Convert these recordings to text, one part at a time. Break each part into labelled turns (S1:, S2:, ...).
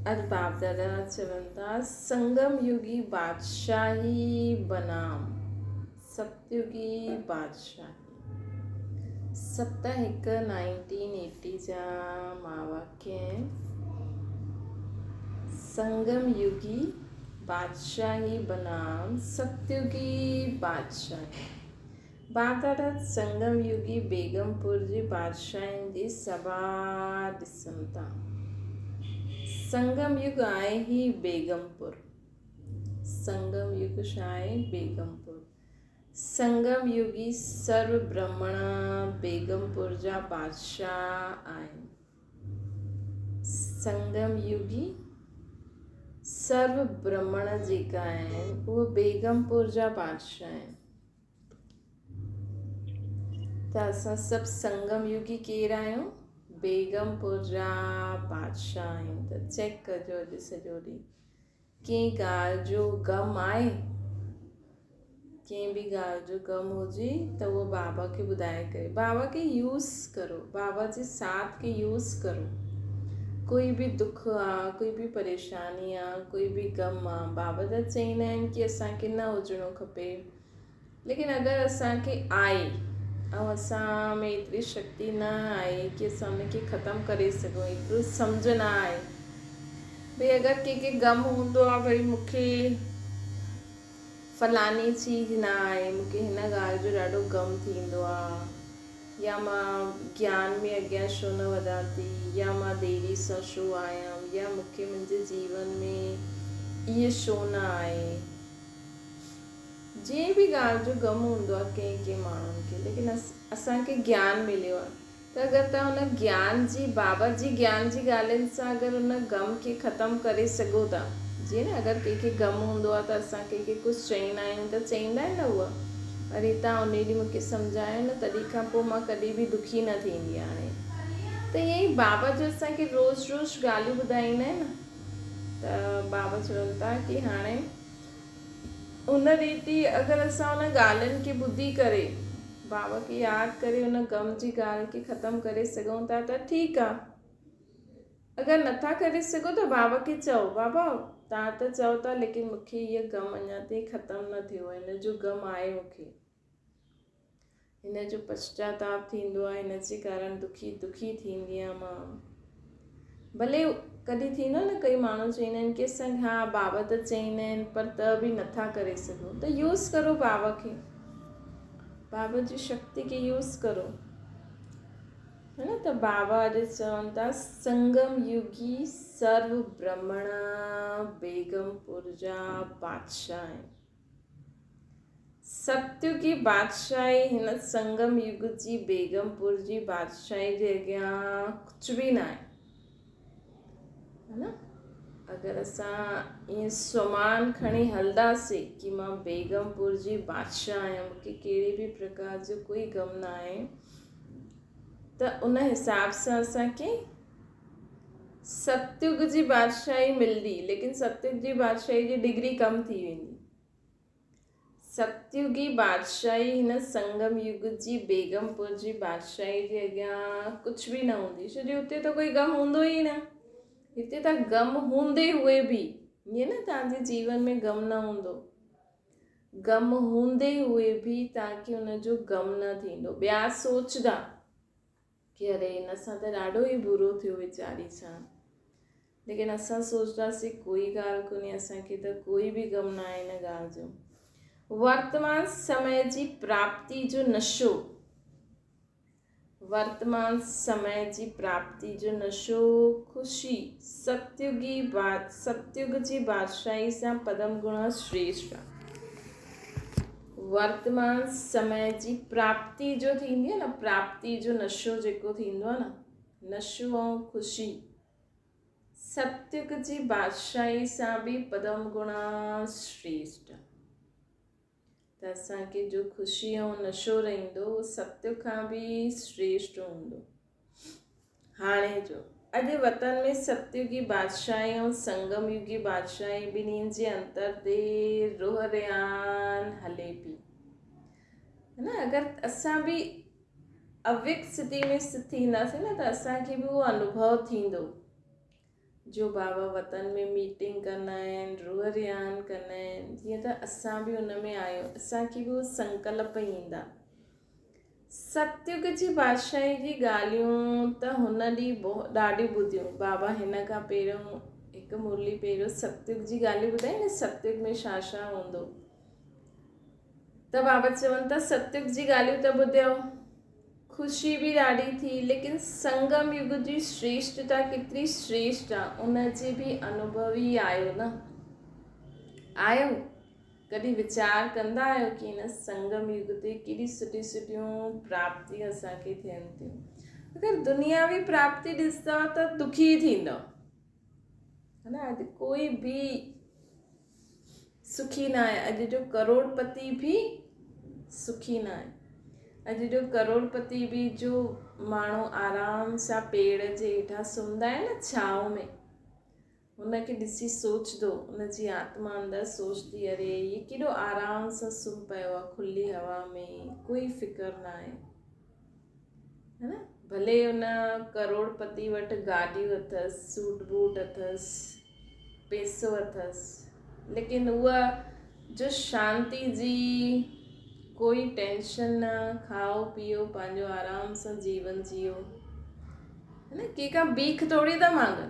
S1: अॼु बाप दादा चवनि था संगम युगी बादशाही बनाम सतयुगी बादशाही। 7/1/1980 जा मां वाक्य आहिनि। संगम युगी बादशाही बनाम सतयुगी बादशाही। बाप दादा संगम युगी बेगमपुर जी बादशाहनि जी सभा ॾिसनि था। संगम युग आहे ही बेगमपुर। संगम युग छा आहे? बेगमपुर। संगम युगी सर्व ब्रह्मण बेगमपुर जा बादशाह आहिनि। संगम युगी सर्व ब्रह्मण जेका आहिनि उहे बेगमपुर जा बादशाह आहिनि। त असां सभु संगम युगी केरु आहियूं? बेगमपुर जा बादशाह आहियूं। त चेक कजो अॼु सॼो ॾींहुं कंहिं ॻाल्हि जो ग़म आहे, कंहिं बि ॻाल्हि जो ग़म हुजे त उहो बाबा खे ॿुधाए करे बाबा खे यूज़ करो, बाबा जे साथ खे यूज़ करो। कोई बि दुख आहे, कोई बि परेशानी आहे, कोई बि ग़म आहे, बाबा त चवंदा आहिनि कि असांखे न हुजिणो खपे। लेकिन अगरि असांखे आहे ऐं असां में एतिरी शक्ति न आहे कि असां उनखे ख़तमु करे सघूं, एतिरो सम्झ न आहे भई अगरि कंहिंखे ग़म हूंदो आहे भई मूंखे फलानी चीज़ न आहे, मूंखे हिन ॻाल्हि जो ॾाढो ग़म थींदो आहे, या मां ज्ञान में अॻियां छो न वधां थी, या मां देरी सां छो आयमि, या मूंखे मुंहिंजे जीवन में इहे छो न आहे। जंहिं बि ॻाल्हि जो ग़म हूंदो आहे कंहिं माण्हुनि खे, लेकिन असांखे ज्ञान मिलियो आहे त अगरि तव्हां हुन ज्ञान जी बाबा जी ज्ञान जी ॻाल्हियुनि सां अगरि हुन ग़म खे ख़तमु करे सघो था। जीअं न अगरि कंहिंखे ग़म हूंदो आहे त असां कंहिंखे कुझु चईंदा आहियूं त चईंदा आहिनि न उहा अरे तव्हां उन ॾींहुं मूंखे सम्झायो न, तॾहिं खां पोइ मां कॾहिं बि दुखी न थींदी हाणे। त ईअं ई बाबा जो असांखे रोज़ु रोज़ु ॻाल्हियूं ॿुधाईंदा आहिनि त बाबा चवनि था कि हाणे उन रीति अगरि असां उन ॻाल्हियुनि खे ॿुधी करे बाबा खे यादि करे उन ग़म जी ॻाल्हि खे ख़तमु करे सघूं था त ठीकु आहे। अगरि नथा करे सघो त बाबा खे चओ बाबा तव्हां त चओ था लेकिन मूंखे इहो ग़म अञा ताईं ख़तमु न थियो आहे, हिन जो ग़म आहे मूंखे, हिन जो पश्चाताप थींदो आहे, हिन जे कारण दुखी थींदी आहियां मां। भले कॾहिं थींदो न कई माण्हू चवंदा आहिनि कि असां हा बाबा त चवंदा आहिनि पर त बि नथा करे सघो, त यूज़ करो बाबा खे, बाबा जी शक्ति खे यूज़ करो, है न। त बाबा अॼु चवनि था संगम युगी सर्व ब्रह्मण बेगमपुर जा बादशाह आहिनि। सतयुगी बादशाही हिन संगम युग जी बेगमपुर जी बादशाही जे अॻियां कुझु बि न आहे, है न। अगरि असां ईअं स्वमान खणी हलंदासीं कि मां बेगमपुर जी बादशाह आहियां, मूंखे कहिड़े बि प्रकार जो कोई ग़म न आहे, त उन हिसाब सां असांखे सतयुग जी बादशाही मिलंदी, लेकिन सतयुग जी बादशाही जी डिग्री कम थी वेंदी। सतयुगी बादशाही हिन संगम युग जी बेगमपुर जी बादशाही जे अॻियां कुझु बि न हूंदी, छो जो हुते त कोई ग़म हूंदो ई न। हिते त ग़म हूंदे हुए बि ईअं न तव्हांजे जीवन में ग़म न हूंदो, ग़म हूंदे हुए बि तव्हांखे हुनजो ग़म न थींदो। ॿिया सोचंदा कि अरे हिन सां त ॾाढो ई बुरो थियो वीचारी सां, लेकिन असां सोचंदासीं कोई ॻाल्हि कोन्हे, असांखे त कोई बि ग़म न आहे हिन ॻाल्हि जो। वर्तमान समय जी प्राप्ति जो नशो, वर्तमान समय जी प्राप्ति जो नशो ख़ुशी सतयुग जी बादशाही सां पदम गुण श्रेष्ठ आहे। वर्तमान समय जी प्राप्ति जो थींदी आहे न, प्राप्ति जो नशो जेको थींदो आहे न, नशो ऐं ख़ुशी सतयुग जी बादशाही सां बि पदम गुण श्रेष्ठ आहे। त असांखे जो ख़ुशी ऐं नशो रहंदो सत्य खां बि श्रेष्ठ हूंदो। हाणे जो अॼु वतन में सतयुगी बादशाही ऐं संगम युगी बादशाही ॿिन्हिनि जे अंतर ते रोह रियान हले पई, है न। अगरि असां बि अव्यक्त स्थिति में स्थित थींदासीं न त असांखे बि उहो अनुभव थींदो जो बाबा वतन में मीटिंग कंदा आहिनि, रूह रियान कंदा आहिनि, जीअं त असां बि उन में आहियूं, असांखे बि उहो संकल्प ईंदा। सतयुग जी बादशाही जी ॻाल्हियूं त हुन ॾींहुं ॾाढियूं ॿुधियूं। बाबा हिन खां पहिरियों हिकु मुरली पहिरियों सतयुग जी ॻाल्हियूं ॿुधाई न, सतयुग में छा छा हूंदो। त बाबा चवनि था सतयुग जी ॻाल्हियूं त ॿुधियो, ख़ुशी बि ॾाढी थी, लेकिन संगम युग जी श्रेष्ठता केतिरी श्रेष्ठ आहे उन जे बि अनुभव ई आयो न। आयो कॾहिं वीचार कंदा आहियो कि हिन संगम युग ते केॾी सुठी सुठियूं प्राप्ति असांखे थियनि थियूं। अगरि दुनियावी प्राप्ति ॾिसंदव त दुखी थींदव, है न। अॼु कोई बि सुखी न आहे, अॼु जो करोड़पति बि सुखी न आहे। अॼु जो करोड़पति बि जो माण्हू आराम सां पेड़ जे हेठां सुम्हंदा आहिनि न छांव में, हुनखे ॾिसी सोचंदो, उनजी आत्मा अंदरि सोचंदी, अरे ये केॾो आराम सां सुम्ही पियो आहे खुली हवा में, कोई फ़िक्र न आहे, है न। भले हुन करोड़पति वटि गाॾियूं अथसि, सूट बूट अथसि, पैसो अथसि, लेकिन उहा जो शांति जी कोई टेंशन न, खाओ पीओ पंहिंजो आराम सां जीवन जियो, है न। कंहिंखां भीख थोरी था मांगनि,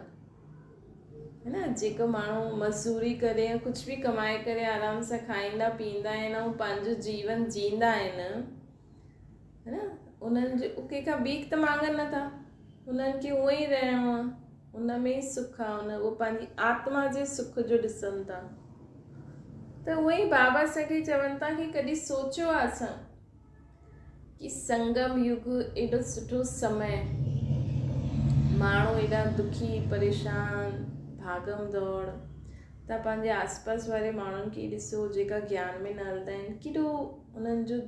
S1: है न। जेको माण्हू मज़दूरी करे कुझु बि कमाए करे आराम सां खाईंदा पीअंदा आहिनि ऐं पंहिंजो जीवन जींदा आहिनि, है न, उन्हनि जो कंहिंखां भीख त मांगनि नथा, उन्हनि खे उहो ई रहणो आहे, उन में ई सुख आहे, उहो पंहिंजी आत्मा जे सुख जो ॾिसनि था। त उहे ई बाबा असांखे चवनि था कि कॾहिं सोचियो आहे असां कि संगम युग एॾो सुठो समय, माण्हू एॾा दुखी परेशान, भागम दौड़, तव्हां पंहिंजे आसपास वारे माण्हुनि खे ॾिसो जेका ज्ञान में न हलंदा आहिनि, केॾो उन्हनि जो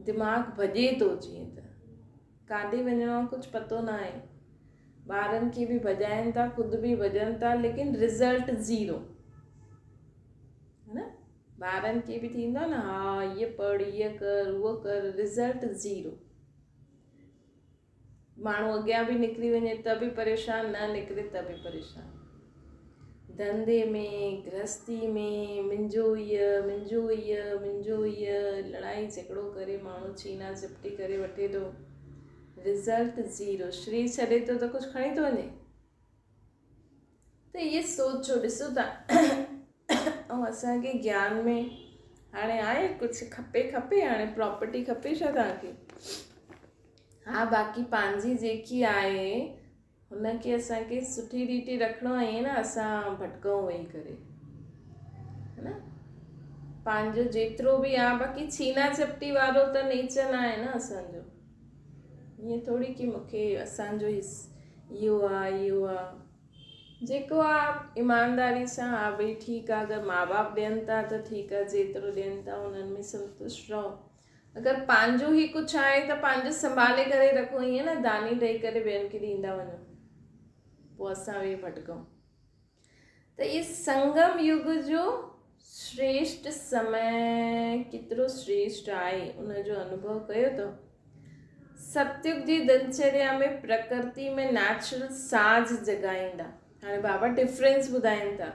S1: दिमाग़ भॼे थो, जीअं त काॾे वञिणो आहे कुझु पतो न आहे। ॿारनि खे बि भॼाइनि था, ख़ुदि बि भॼनि था, लेकिन रिज़ल्ट ज़ीरो, है न। ॿारनि खे बि थींदो आहे न, हा ये पढ़, ये कर, उहो कर, रिज़ल्ट ज़ीरो। माण्हू अॻियां बि निकिरी वञे त बि परेशान, न निकिरे त बि परेशान। धंधे में, गृहस्थी में मुंहिंजो हीअ लड़ाई झगड़ो करे माण्हू छीना झपटी करे वठे थो, रिज़ल्ट ज़ीरो। शरीर छॾे थो त कुझु खणी थो वञे। त इहे सोचो, ॾिसो था ऐं असांखे ज्ञान में हाणे आहे कुझु खपे हाणे प्रॉपर्टी खपे छा तव्हांखे? हा, बाक़ी पंहिंजी जेकी आहे हुनखे असांखे सुठी रीति रखिणो आहे न, असां भटकऊं वेही करे, है न। पंहिंजो जेतिरो बि आहे, बाक़ी छीना झपटी वारो त नेचर न आहे न असांजो। ईअं थोरी कि मूंखे असांजो इहो आहे, जेको आहे ईमानदारी सां, हा भई ठीकु आहे, अगरि माउ बाप ॾियनि था त ठीकु आहे, जेतिरो ॾियनि था उन्हनि में संतुष्ट रहो। अगरि पंहिंजो ई कुझु आहे त पंहिंजो संभाले करे रखो, ईअं न दानी ॾेई करे ॿियनि खे ॾींदा वञो, पोइ असां वेही भटकूं। त इहे संगम युग जो श्रेष्ठ समय केतिरो श्रेष्ठ आहे उनजो अनुभव कयो अथव। सतयुग जी दिनचर्या में प्रकृति में नेचुरल साज़ जगाईंदा। हाणे बाबा डिफरेंस ॿुधाइनि था।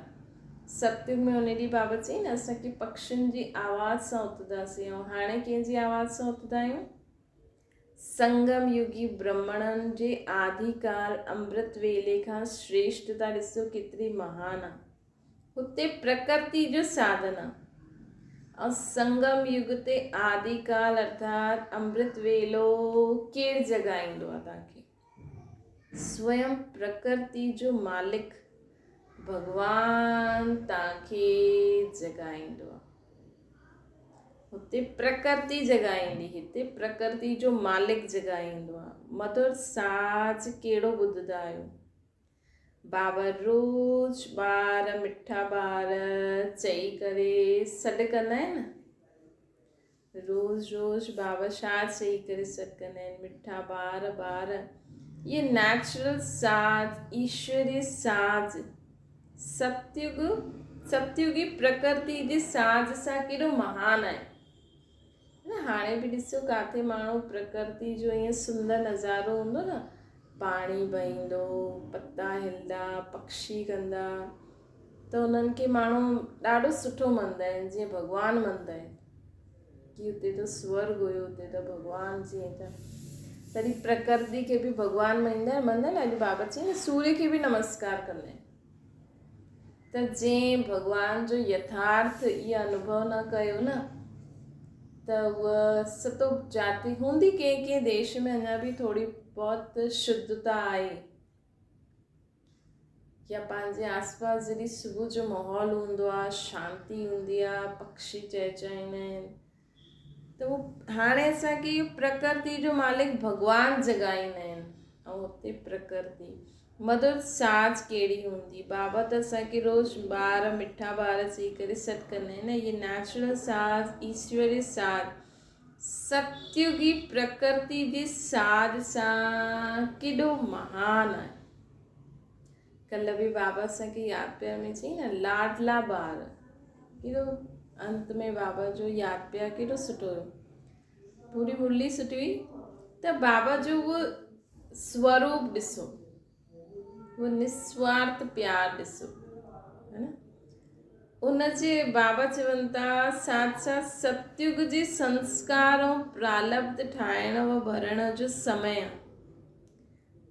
S1: सतयुग में उन ॾींहुं बाबा चई न असांखे पक्षियुनि जी आवाज़ सां उथंदासीं, ऐं हाणे कंहिंजी आवाज़ सां उथंदा आहियूं? संगम युगी ब्राह्मणनि जे आदिकाल अमृत वेले खां श्रेष्ठता ॾिसो केतिरी महान आहे। हुते प्रकृति जो साधन आहे, और संगम युग ते आदिकाल अर्थात अमृत वेलो केरु जगाईंदो आहे तव्हांखे? स्वयं प्रकृति जो मालिक भगवान तव्हांखे जगाईंदो आहे। हुते प्रकृति जगाईंदी, हिते प्रकृति जो मालिक जगाईंदो आहे। मधुर साज़ कहिड़ो ॿुधंदा आहियो? बाबा रोज़ ॿार मिठा ॿार चई करे सॾु कंदा आहिनि न, रोज़ बाबा छा चई करे सॾु कंदा आहिनि? मिठा ॿार। ये नेचुरल साज़, ईश्वरीय साज़, सतयुगी प्रकृति जे साज़ सां केॾो महान आहे न। हाणे बि ॾिसो काथे माण्हू प्रकृति जो ईअं सुंदर नज़ारो हूंदो न, पाणी बहींदो, पता हिलंदा, पक्षी कंदा, त उन्हनि खे माण्हू ॾाढो सुठो मञंदा आहिनि, जीअं भॻवानु मञंदा आहिनि कि हुते त स्वर्ग हुयो, हुते त भॻवानु जीअं त तॾहिं प्रकृति खे बि भॻवानु मञंदा आहिनि। अॼु बाबा चई न सूर्य खे बि नमस्कार कंदा आहिनि। त जंहिं भॻवान जो यथार्थ इहा अनुभव न कयो न, त उहा सतो जाति हूंदी कंहिं कंहिं देश में अञा बि थोरी बहुत शुद्धता आहे, या पंहिंजे आसपास जॾहिं सुबुह जो माहौल हूंदो आहे, शांती हूंदी आहे, पक्षी चहचहाईंदा आहिनि, त उहो हाणे असांखे प्रकृति जो मालिक भॻवानु जॻाईंदा आहिनि। ऐं हुते प्रकृति मधुर साज कहिड़ी हूंदी। बाबा त असांखे रोज़ु ॿार मिठा ॿार चई करे सॾु कंदा आहिनि न, इहे नेचुरल साज, ईश्वरीय साज, सत्युगी प्रकृति जे साज सां केॾो महान आहे। कल्ह बि बाबा असांखे यादि पिया में चई न, लाडला ॿार, केॾो अंत में बाबा जो यादि पिया, केॾो सुठो हुयो, पूरी मुरली सुठी हुई। त बाबा जो उहो स्वरूप ॾिसो, वो निस्वार्थ प्यार ॾिसो, है न। उनजे बाबा चवनि था साथ साथ सतयुग जे संस्कार ऐं प्रालब्ध ठाहिण व भरण जो समय आहे,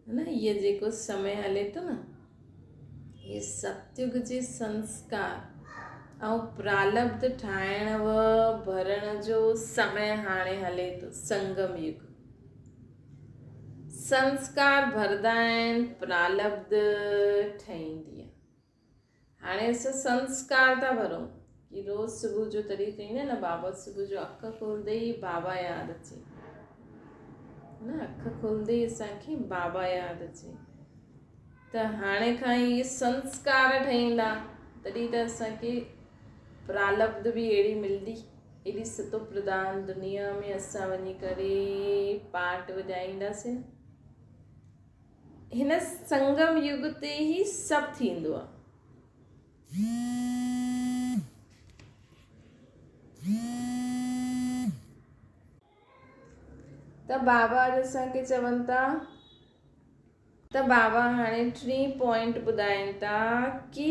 S1: है न। इहो जेको समय हले थो न, ये सतयुग जे संस्कार ऐं प्रालब्ध ठाहिण व भरण जो समय हाणे हले थो, संगम युग। संस्कार भरदा आहिनि, प्रालब्ध ठहींदी आहे। हाणे असां संस्कार था भरूं कि रोज़ सुबुह जो, तॾहिं चईंदा न बाबा सुबुह जो अखि खोलंदे ई बाबा यादि अचे न, अखि खोलंदे ई असांखे बाबा यादि अचे। त हाणे खां इहे संस्कार ठहींदा, तॾहिं त असांखे प्रालब्ध बि अहिड़ी मिलंदी, एॾी सतो प्रधान दुनिया में असां वञी करे पाठ वॼाईंदासीं। हिन संगम युग ते ई सभु थींदो आहे। त बाबा अॼु असांखे चवनि था, त बाबा हाणे 3 पॉइंट ॿुधाइनि था कि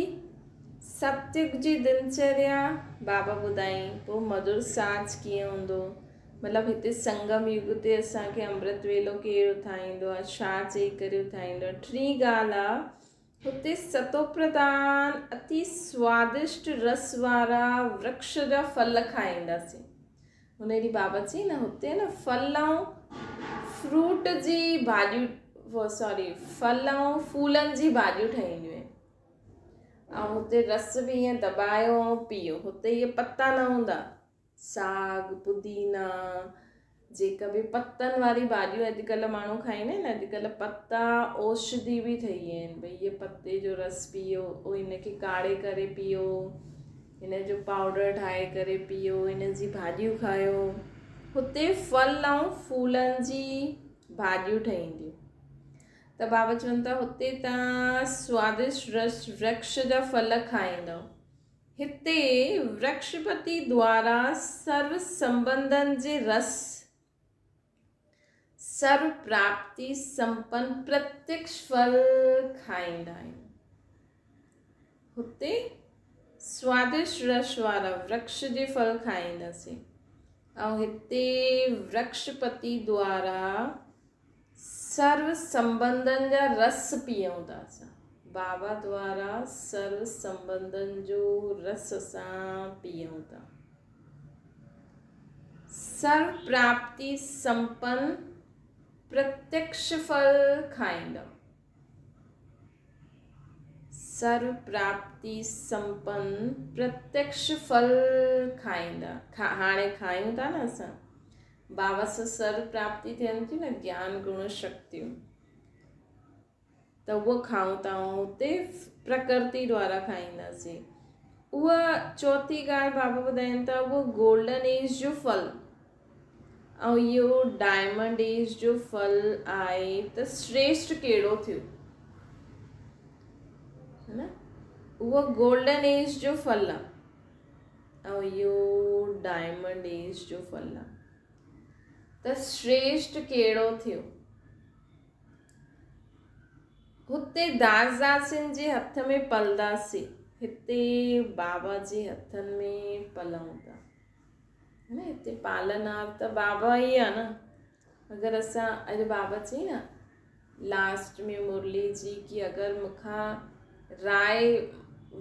S1: सतयुग जी दिनचर्या बाबा ॿुधाईं, पोइ मधुर साज कीअं हूंदो, मतिलबु हिते संगम युग ते असांखे अमृत वेलो कहिड़ो ठाहींदो आहे, छा चई करे ठाहींदो आहे। 3 ॻाल्हि आहे, हुते सतो प्रधान अति स्वादिष्ट रस वारा वृक्ष जा फल खाईंदासीं। हुन ॾींहुं बाबा चई न, हुते न फल ऐं फ्रूट जी भाॼियूं, फल ऐं फूलनि जी भाॼियूं ठहींदियूं आहिनि, ऐं हुते रस बि ईअं दॿायो ऐं पीओ। हुते इहे पता न हूंदा, साग, पुदीना, जेका बि पतनि वारी भाॼियूं अॼुकल्ह माण्हू खाईंदा आहिनि। अॼुकल्ह पता औषधि बि ठही विया आहिनि, भई इहे पते जो रस पीओ, पोइ हिनखे काढ़े करे पीओ, हिन जो पाउडर ठाहे करे पीओ, हिन जी भाॼियूं खायो। हुते फल ऐं फूलनि जी भाॼियूं ठहींदियूं। त बाबा चवनि था हुते तव्हां स्वादिष्ट रस वृक्ष जा फल खाईंदव। हिते वृक्षपति द्वारा सर्व संबंधन जे रस, सर्व प्राप्ति संपन्न प्रत्यक्ष फल खाईंदा आहिनि। हुते स्वादिष्ट रस वारा वृक्ष जे फल खाईंदासीं, ऐं हिते वृक्षपति द्वारा सर्व संबंधन जा रस पीऊं था असां। बाबा द्वारा सर्व संबंधन जो रस असां पीऊं था। सर्व प्राप्ति संपन्न प्रत्यक्ष फल खाईंदा, सर्व प्राप्ति संपन्न प्रत्यक्ष फल खाईंदा। हाणे खायूं था न असां, बाबा सां सर्व प्राप्ति थियनि थियूं न, ज्ञान गुण शक्तियूं, त उहो खाऊं था। ऐं हुते प्रकृति द्वारा खाईंदासीं। उहा चौथी ॻाल्हि बाबा ॿुधाइनि था, उहो गोल्डन एज जो फल ऐं इहो डायमंड एज जो फल आहे, त श्रेष्ठ कहिड़ो थियो, है न। उहो गोल्डन एज जो फल आहे ऐं इहो डायमंड एज जो फल आहे, त श्रेष्ठ कहिड़ो थियो। हुते दासदासियुनि जे हथ में पलंदासीं, हिते बाबा जे हथनि में पलऊं था। है न, हिते पालनहार त बाबा ई आहे न। अगरि असां अॼु बाबा चई न लास्ट में मुरली जी की अगरि मूंखां राय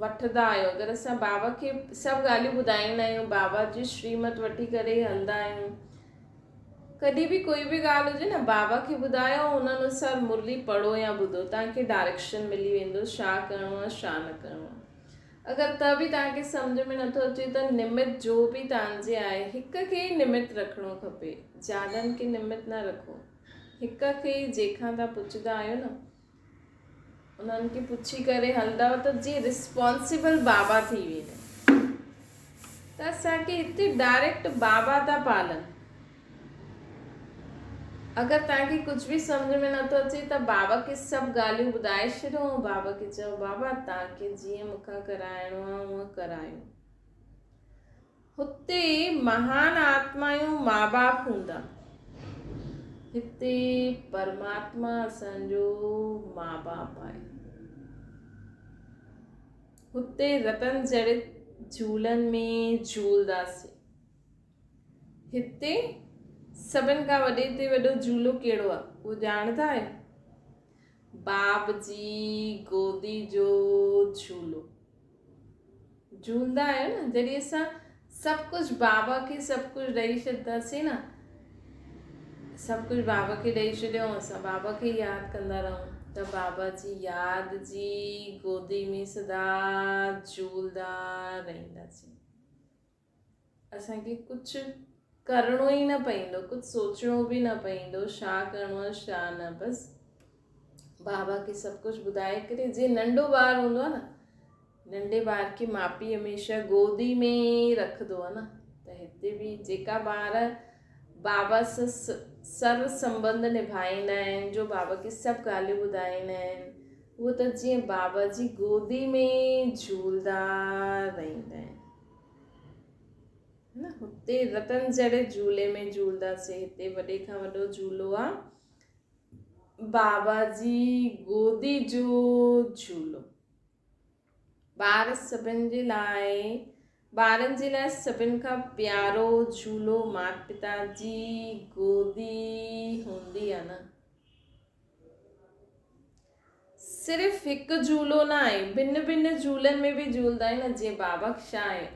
S1: वठंदा आहियो, अगरि असां बाबा खे सभु ॻाल्हियूं ॿुधाईंदा आहियूं, बाबा जी श्रीमत वठी करे हलंदा आहियूं, कॾहिं बि कोई बि ॻाल्हि हुजे न बाबा खे ॿुधायो, हुन अनुसार मुरली पढ़ो या ॿुधो, तव्हांखे डायरेक्शन मिली वेंदो छा करिणो आहे छा न करिणो आहे। अगरि त बि तव्हांखे सम्झ में नथो अचे त निमित जो बि तव्हांजे आहे, हिक खे ई निमित रखिणो खपे, ज़्यादनि खे निमित न रखो, हिक खे ई जंहिंखां तव्हां पुछंदा आहियो न उन्हनि खे पुछी करे हलंदव त जीअं रिस्पॉन्सिबल बाबा थी वेंदा। त असांखे हिते डायरेक्ट बाबा था पालनि। अगरि तव्हांखे कुझु बि सम्झ में नथो अचे त बाबा खे सभु ॻाल्हियूं ॿुधाए छॾियो, बाबा खे चओ बाबा तव्हांखे जीअं मूंखां कराइणो आहे उअं करायो। हुते महान आत्मायूं माउ बाप हूंदा, हिते परमात्मा असांजो माउ बाप आहे। हुते रतन जड़ित झूलनि में झूलदासीं, हिते सभिनि खां वॾे ते वॾो झूलो कहिड़ो आहे उहो ॼाणंदा आहियो? बाप जी गोदी जो झूलो झूलंदा आहियो न। जॾहिं असां सभु कुझु बाबा खे सभु कुझु ॾेई छॾींदासीं न, सभु कुझु बाबा खे ॾेई छॾियो, असां बाबा खे यादि कंदा रहूं त बाबा जी यादि जी गोदी में सदा झूलंदा रहंदासीं। असांखे कुझु करिणो ई न पवंदो, कुझु सोचणो बि न पवंदो छा करिणो आहे छा न, बसि बाबा खे सभु कुझु ॿुधाए करे। जीअं नंढो ॿारु हूंदो आहे न, नंढे ॿार खे माउ पीउ हमेशह गोदी में रखंदो आहे न, त हिते बि जेका ॿार बाबा सां सर्व संबंध निभाईंदा आहिनि, जो बाबा खे सभु ॻाल्हियूं ॿुधाईंदा आहिनि, उहो त जीअं बाबा जी गोदी में झूलंदा रहंदा आहिनि। न हुते रतन जड़े झूले में झूलंदासीं, हिते वॾे खां वॾो झूलो आहे बाबा जी गोदी जो झूलो। ॿार सभिनि जे लाइ, ॿारनि जे लाइ सभिनि खां प्यारो झूलो माता पिता जी गोदी हूंदी आहे न। सिर्फ़ु हिकु झूलो न आहे, भिन्न भिन्न झूलनि में बि झूलंदा आहिनि न। जीअं बाबा छा आहे?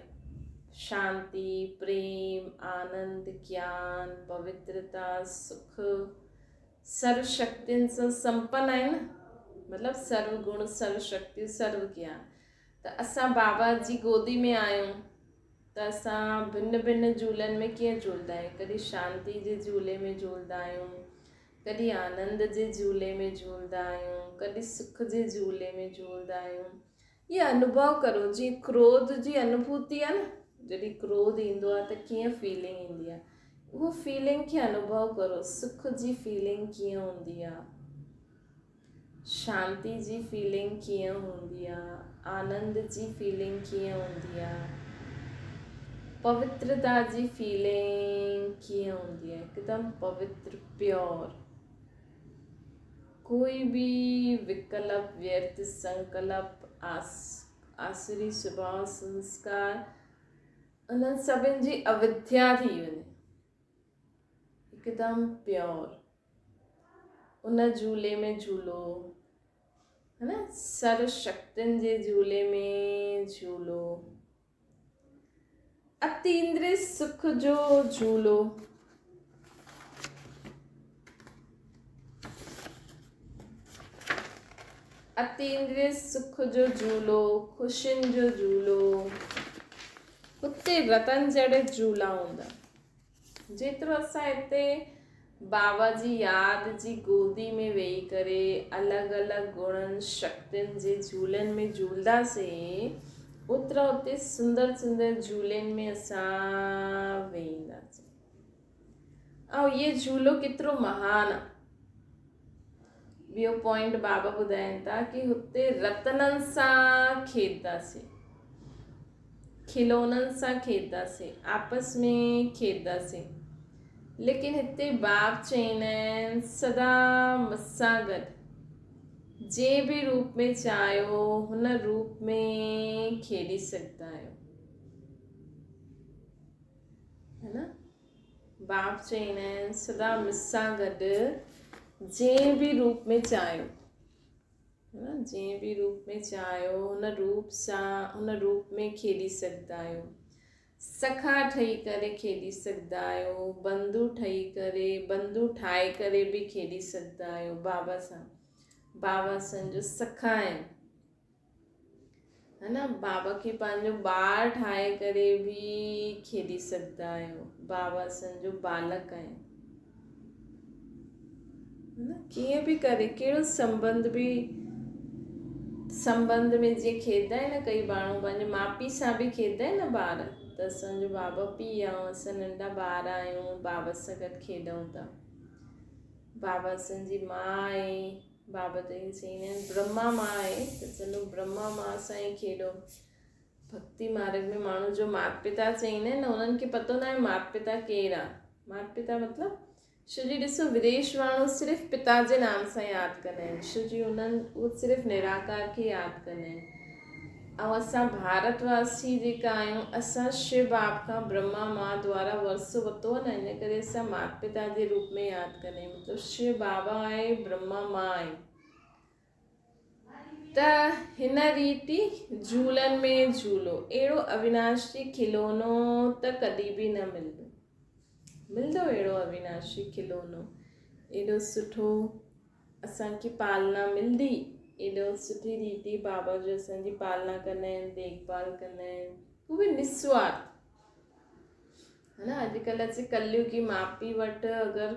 S1: शांति, प्रेम, आनंद, ज्ञान, पवित्रता, सुख, सर्व शक्तियुनि सां संपन्न आहे न, मतिलबु सर्व गुण, सर्व शक्ति, सर्व ज्ञान। त असां बाबा जी गोदी में आहियूं त असां भिन्न भिन्न झूलनि में कीअं झूलंदा आहियूं, कॾहिं शांति जे झूले में झूलंदा आहियूं, कॾहिं आनंद जे झूले में झूलंदा आहियूं, कॾहिं सुख जे झूले में झूलंदा आहियूं। ये अनुभव करो, जीअं क्रोध जी अनुभूति आहे न, जॾहिं क्रोध ईंदो आहे त कीअं फीलिंग ईंदी आहे, उहो फीलिंग खे अनुभव करो। सुख जी फीलिंग कीअं हूंदी आहे, शांति जी फीलिंग कीअं हूंदी आहे, आनंद जी फीलिंग कीअं हूंदी आहे, पवित्रता जी फीलिंग कीअं हूंदी आहे, हिकदमि पवित्र, प्योर, कोई भी विकल्प, व्यर्थ संकल्प, आसुरी स्वभाव, संस्कार, उन्हनि सभिनि जी अविद्या थी वञे, हिकदमि प्योर। उन झूले में झूलो, है न, सर्व शक्तियुनि जे झूले में झूलो, अतीन्द्रिय सुख जो झूलो, अतीन्द्रिय सुख जो झूलो, ख़ुशियुनि जो झूलो। हुते रतन जड़े झूला हूंदा। जेतिरो असां हिते बाबा जी यादि जी गोदी में वेही करे अलॻि अलॻि गुणनि शक्तियुनि जे झूलनि में झूलंदासीं, ओतिरा हुते सुंदर सुंदर झूलनि में असां वेहींदासीं। ऐं इहो झूलो केतिरो महान आहे। ॿियो पॉइंट बाबा ॿुधाइनि था कि हुते रतननि सां खेॾंदासीं, खिलौननि सां खेॾंदासीं, आपस में खेॾंदासीं, लेकिन हिते बाप चईंदा आहिनि सदा मूंसां गॾु, जंहिं बि रूप में चाहियो हुन रूप में खेॾी सघंदा आहियो, है न। बाप चईंदा आहिनि सदा मूंसां गॾु जंहिं बि रूप में चाहियो, है न, जंहिं बि रूप में चाहियो हुन रूप सां हुन रूप में खेॾी सघंदा आहियो। सखा ठही करे खेॾी सघंदा आहियो, बंधु ठही करे बंधु ठाहे करे बि खेॾी सघंदा आहियो बाबा सां। बाबा असांजो सखा आहिनि, है न। बाबा खे पंहिंजो ॿार ठाहे करे बि खेॾी सघंदा आहियो। बाबा असांजो बालक आहिनि, है न। कीअं बि करे कहिड़ो संबंध में जीअं खेॾंदा आहिनि न, कई माण्हू पंहिंजे माउ पीउ सां बि खेॾंदा आहिनि न ॿार, त असांजो बाबा पीउ ऐं असां नंढा ॿार आहियूं, बाबा सां गॾु खेॾूं था। बाबा असांजी माउ आहे, बाबा त ईअं चईंदा आहिनि ब्रह्मा मां आहे, त चलो ब्रह्मा मां सां ई खेॾो। भक्ति मार्ग में माण्हू जो माता पिता चईंदा आहिनि न, उन्हनि खे पतो न आहे माता पिता केरु आहे। माता पिता मतिलबु छोजी ॾिसो विदेश माण्हू सिर्फ़ु पिता जे नाम सां यादि कंदा आहिनि, छोजी उहो सिर्फ़ु निराकार खे यादि कंदा आहिनि। ऐं असां भारतवासी जेका आहियूं असां शिव बाप खां ब्रह्मा मां द्वारा वरसो वरितो आहे न, इन करे असां माता पिता जे रूप में यादि कंदा आहियूं। मतिलबु शिव बाबा आहे, ब्रह्मा मां आहे। त हिन रीति झूलनि में झूलो, अहिड़ो अविनाशी खिलोनो त कॾहिं बि न मिलंदो अहिड़ो अविनाशी खिलोनो। एॾो सुठो असांखे पालना मिलंदी, एॾो सुठी रीति बाबा जो असांजी पालना कंदा आहिनि, देखभाल कंदा आहिनि, उहो बि निस्वार्थ, है न। अॼुकल्ह अचे कलयुगी माउ पीउ वटि अगरि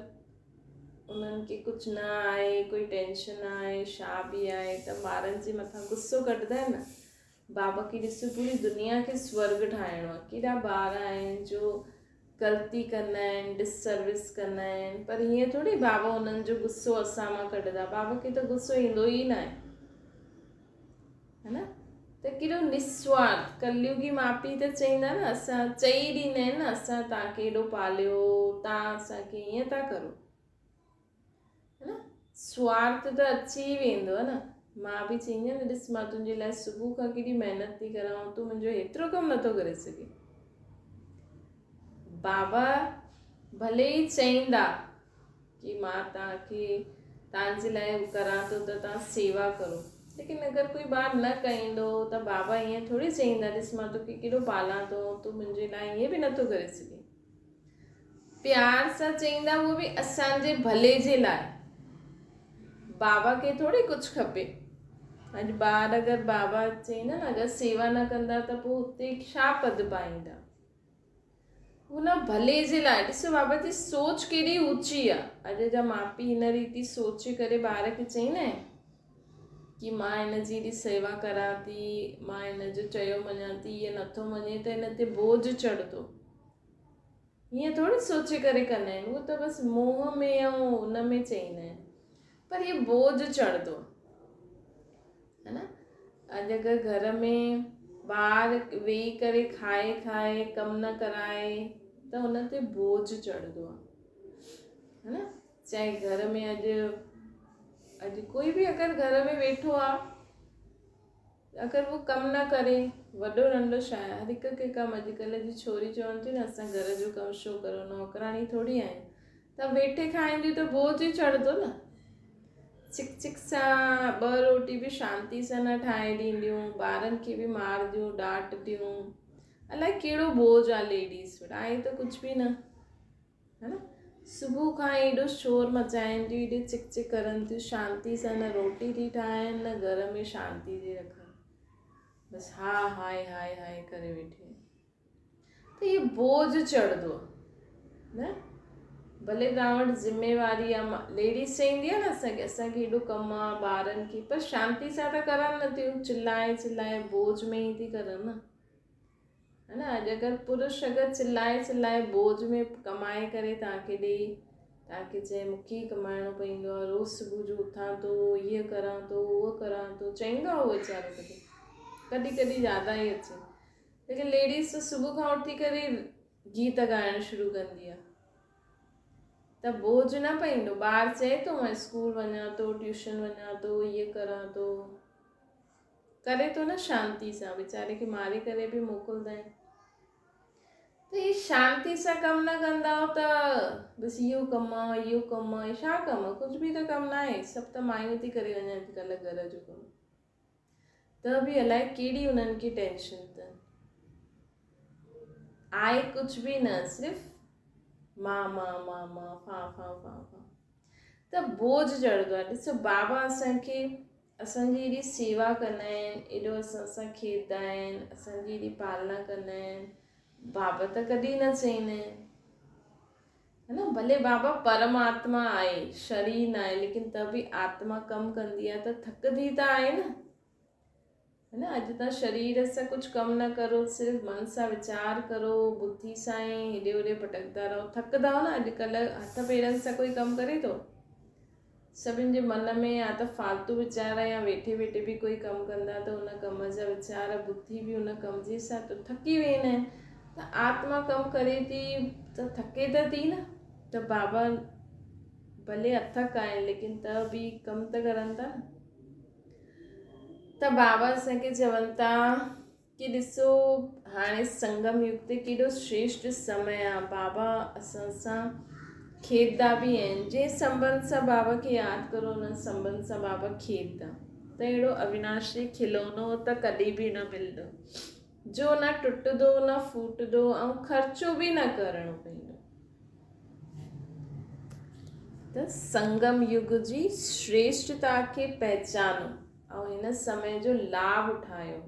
S1: उन्हनि खे कुझु न आहे, कोई टेंशन आहे, छा बि आहे, त ॿारनि जे मथां गुस्सो कढंदा आहिनि न। बाबा खे ॾिसो पूरी दुनिया खे स्वर्ग ठाहिणो आहे, केॾा ॿार आहिनि जो ग़लती कंदा आहिनि, डिससर्विस कंदा आहिनि, पर हीअं थोरी बाबा उन्हनि जो गुस्सो असां मां कढंदा। बाबा खे त गुस्सो ईंदो ई न आहे, है न। त केॾो निस्वार्थ कलयुगी माउ पीउ त चईंदा न, असां चई ॾींदा आहिनि न असां तव्हांखे एॾो पालियो, तव्हां असांखे ईअं था करो, है न। स्वार्थ त अची वेंदो आहे न। मां बि चईंदी आहियां न, ॾिस मां तुंहिंजे लाइ सुबुह खां केॾी महिनत थी करां, तूं मुंहिंजो हेतिरो कमु नथो करे सघे। बाबा भले ई चईंदा कि मां तव्हांजे लाइ करां थो त तव्हां सेवा करो, लेकिन अगरि कोई ॿार न कंदो त बाबा ईअं थोरी चईंदा, ॾिस मां तोखे केॾो पालां थो, तूं मुंहिंजे लाइ ईअं बि नथो करे सघे। प्यार सां चईंदा, उहो बि असांजे भले जे लाइ। बाबा खे थोरी कुझु खपे। अॼु ॿार अगरि बाबा चईंदा न, अगरि सेवा न कंदा त पोइ हुते छा पद पाईंदा, हुन भले जे लाइ। ॾिसो बाबा जी सोच केॾी ऊची आहे। अॼु जा माउ पीउ हिन रीति सोचे करे ॿार खे चईंदा आहिनि कि मां हिन जी एॾी सेवा करां थी, मां हिन जो चयो मञां थी, ईअं नथो मञे त हिन ते बोझ चढ़ंदो, हीअं थोरी सोचे करे कंदा आहिनि। उहो त बसि मोह में ऐं हुन में चईंदा आहिनि, पर हीअ बोझ चढ़ंदो, है न। अॼु अगरि घर में ॿार वेही करे खाए कमु न कराए त हुन ते बोझ चढ़ंदो आहे, है न। चाहे घर में अॼु कोई बि अगरि घर में वेठो आहे, अगरि उहो कमु न करे, वॾो नंढो छा आहे, हर हिकु खे कमु। अॼुकल्ह जी छोरी चवनि थियूं न असां घर जो कमु छो करो, नौकराणी थोरी आहियूं, त वेठे खाईंदियूं त बोझ ई चढ़ंदो न। चिक चिक सां 2 रोटी बि शांति सां न ठाहे ॾींदियूं, ॿारनि खे बि मारदियूं, डांटदियूं, अलाए कहिड़ो बोझ आहे लेडीज़ वटि, आहे त कुझु बि न, है न। सुबुह खां एॾो शोर मचाइनि थियूं, एॾी चिक चिक करनि थियूं, शांति सां न रोटी थी ठाहिनि न घर में शांति थी रखनि, बसि हा हाय हाय हाय करे वेठी, त इहो बोझ चढ़ंदो न। भले तव्हां वटि ज़िम्मेवारी आहे, लेडीज़ चईंदी आहे न असांखे एॾो कमु आहे ॿारनि खे, पर शांति सां त करनि नथियूं, चिल्लाए बोझ में ई थी करनि न, है न। अॼु अगरि पुरुष अगरि चिल्लाए बोझ में कमाए करे तव्हांखे ॾे, तव्हांखे चए मूंखे ई कमाइणो पवंदो आहे, रोज़ु सुबुह जो उथां थो, हीअ करां थो, उहो करां थो, चईंदो आहे उहो वीचारो, कॾहिं कॾहिं ज़्यादा ई अचे। लेकिन लेडीज़ त सुबुह खां उथी करे गीत ॻाइणु शुरू कंदी आहे, त बोझ न पईंदो। ॿारु चए थो मां स्कूल वञा थो, ट्यूशन वञा थो, इहे करां थो, करे थो न शांती सां, वीचारे खे मारे करे बि मोकिलींदा आहिनि। त ही शांती सां कमु न कंदा त बसि इहो कमु आहे, इहो कमु आहे, छा कमु आहे? कुझु बि त कमु न आहे। सभु त मायूं थी करे वञनि अॼुकल्ह घर जो कमु। त बि अलाए कहिड़ी उन्हनि खे टेंशन अथनि। आहे कुझु बि न, सिर्फ़ु मां फा त बोझ चढ़ंदो आहे। ॾिसो बाबा असांखे, असांजी एॾी सेवा कंदा आहिनि, एॾो असां सां खेॾंदा आहिनि, असांजी एॾी पालना कंदा आहिनि। बाबा त कॾहिं न चईंदा आहिनि, है न। भले बाबा परमात्मा आहे, शरीर न आहे, लेकिन त बि आत्मा कमु कंदी आहे त थकंदी त आहे न, है न। अॼु तव्हां शरीर सां कुझु कमु न करो, सिर्फ़ु मन सां वीचार करो, बुद्धि सां ई हेॾे होॾे भटकंदा रहो, थकंदा न। अॼुकल्ह हथ पेरनि सां कोई कमु करे थो? सभिनि जे मन में या त फालतू वीचार, या वेठे वेठे बि कोई कमु कंदा त उन कम जा वीचार, बुद्धि बि उन कम जे सां तो थकी वेंदा आहिनि। त आत्मा कमु करे थी त थके त थी न। त बाबा भले अथक आहिनि, लेकिन त बि कमु त करनि था न। त बाबा असांखे चवनि था कि ॾिसो हाणे संगम युग ते केॾो श्रेष्ठ समय आहे। बाबा असां सां खेॾंदा बि आहिनि। जंहिं संबंध सां बाबा खे यादि करो, उन संबंध सां बाबा खेॾंदा। त अहिड़ो अविनाशी खिलौनो त कॾहिं बि न मिलंदो, जो न टुटंदो, न फूटंदो, ऐं ख़र्चो बि न करणो पवंदो। त संगम युग जी श्रेष्ठता खे पहचानो ऐं हिन समय जो लाभ उठायो।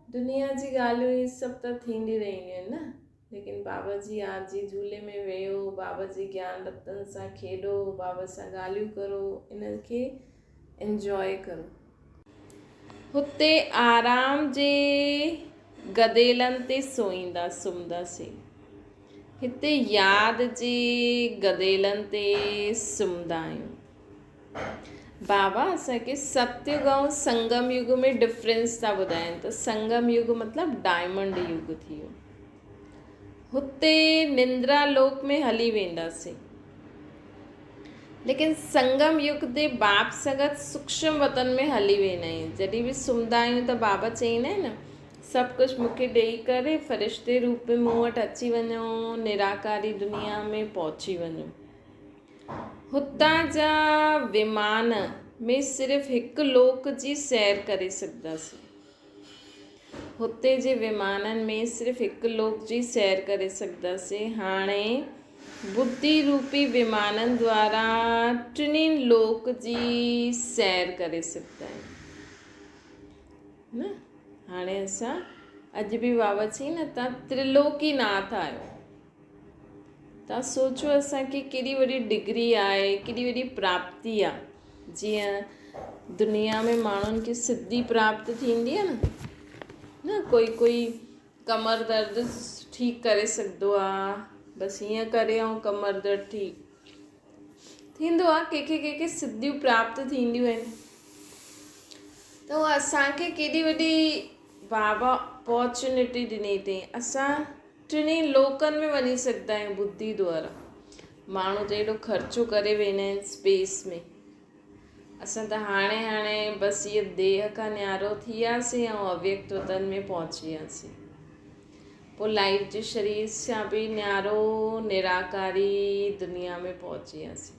S1: दुनिया जी ॻाल्हियूं इहे सभु त थींदी रहियूं आहिनि न, लेकिन बाबा जी यादि जी झूले में वेहो, बाबा जी ज्ञान रतन सां खेॾो, बाबा सां ॻाल्हियूं करो, इनखे इंजॉय करो। हुते आराम जे गदेलनि ते सुम्हंदासीं, हिते यादि जे गदेलनि ते सुम्हंदा आहियूं। बाबा असांखे सतयुग ऐं संगम युग में डिफरेंस था ॿुधाइनि। त संगम युग मतिलबु डायमंड युग थी वियो। हुते निंद्रा लोक में हली वेंदासीं, लेकिन संगम युग ते बाप सगत सूक्ष्म वतन में हली वेंदा आहियूं। जॾहिं बि सुम्हंदा आहियूं त बाबा चईंदा आहिनि न, सभु कुझु मूंखे ॾेई करे फ़रिश्ते रूप में मूं वटि अची वञो, निराकारी दुनिया में पहुची वञो। हुतां जा विमान में सिर्फ़ु हिकु लोक जी सैर करे सघंदासीं। हुते जे विमाननि में सिर्फ़ु हिकु लोक जी सैर करे सघंदासीं। हाणे बुद्धि रूपी विमाननि द्वारा टिनिनि लोक जी सैर करे सघंदा आहियूं न। हाणे असां अॼु बि बाबा चई न, तव्हां त्रिलोकीनाथ आहियो। तव्हां सोचो असांखे केॾी वॾी डिग्री आहे, केॾी वॾी प्राप्ति आहे। जीअं दुनिया में माण्हुनि खे सिद्धि प्राप्त थींदी आहे न, कोई कमर दर्द ठीकु करे सघंदो आहे, बसि हीअं करे ऐं कमर दर्द ठीकु थींदो आहे। कंहिंखे सिद्धियूं प्राप्त थींदियूं आहिनि। त उहा असांखे केॾी वॾी बाबा अपॉर्चुनिटी ॾिनी अथई। असां टिनी लोकनि में वञी सघंदा आहियूं बुद्धि द्वारा। माण्हू त एॾो ख़र्चो करे वेंदा आहिनि स्पेस में। असां त हाणे बसि इहा देह खां न्यारो थी वियासीं ऐं अव्यक्त वतन में पहुची वियासीं। पोइ लाइट जे शरीर सां बि न्यारो निराकारी दुनिया में पहुची वियासीं।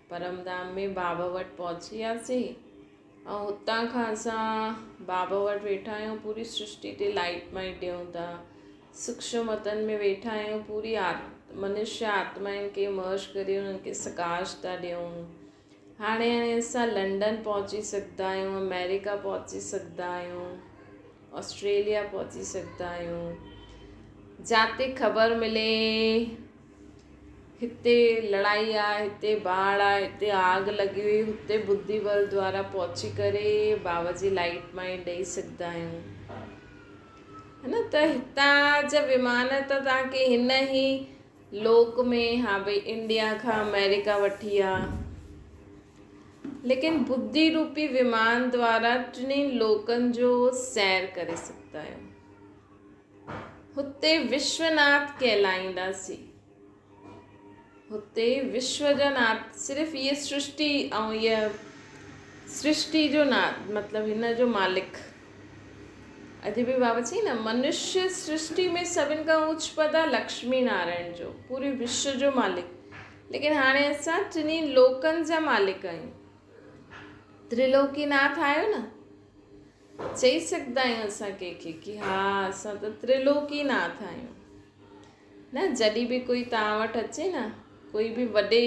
S1: परमधाम में बाबा वटि पहुची वियासीं ऐं हुतां खां असां बाबा वटि वेठा आहियूं। पूरी सृष्टि ते लाइट माइट ॾियूं था। सूक्ष्म वतन में वेठा आहियूं। पूरी मनुष्य आत्माउनि खे मर्ज करे उन्हनि खे सकाश था ॾियूं। हाणे असां लंडन पहुची सघंदा आहियूं, अमेरिका पहुची सघंदा आहियूं, ऑस्ट्रेलिया पहुची सघंदा आहियूं। जिते ख़बर मिले हिते लड़ाई आहे, हिते बाढ़ आहे, हिते आग लॻी हुई, हुते बुद्धि बल द्वारा पहुची करे बाबा जी लाइट माइट ॾेई सघंदा आहियूं, है न। त हितां जा विमान त तव्हांखे हिन ई लोक में, हा भई इंडिया खां अमेरिका वठी आहे, लेकिन बुद्धि रूपी विमान द्वारा टिनी लोकनि जो सैर करे सघंदा आहियूं। हुते विश्वनाथ कहलाईंदासीं। हुते विश्व जा नाथ, सिर्फ़ु इहे सृष्टि ऐं इहा सृष्टि जो नाथ मतिलबु हिन जो मालिक। अॼु बि बाबा चई न, मनुष्य सृष्टि में सभिनि खां ऊच पद आहे लक्ष्मी नारायण जो, पूरे विश्व जो मालिक। लेकिन हाणे असां टिनी लोकनि जा मालिक आहियूं। त्रिलोकीनाथ आहियो न, चई सघंदा आहियूं असां कंहिंखे कि हा असां त त्रिलोकीनाथ आहियूं न। जॾहिं बि कोई तव्हां वटि अचे न, कोई बि वॾे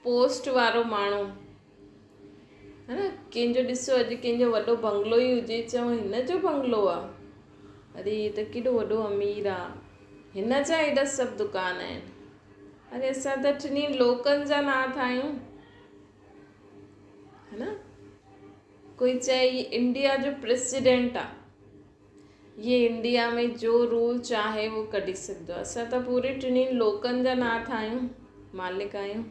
S1: पोस्ट वारो माण्हू, है न, कंहिंजो ॾिसो अॼु कंहिंजो वॾो बंगलो ई हुजे, चऊं हिन जो बंगलो आहे, अरे हीअ त केॾो वॾो अमीर आहे, हिन जा हेॾा सभु दुकान आहिनि। अरे असां त टिनी लोकनि जा नाथ आहियूं, है न। कोई चए इंडिया जो प्रेसिडेंट आहे, ये इंडिया में जो रूल चाहे वो कढी सघंदो आहे। असां त पूरे टिनी लोकनि जा नाथ आहियूं, मालिक आहियूं।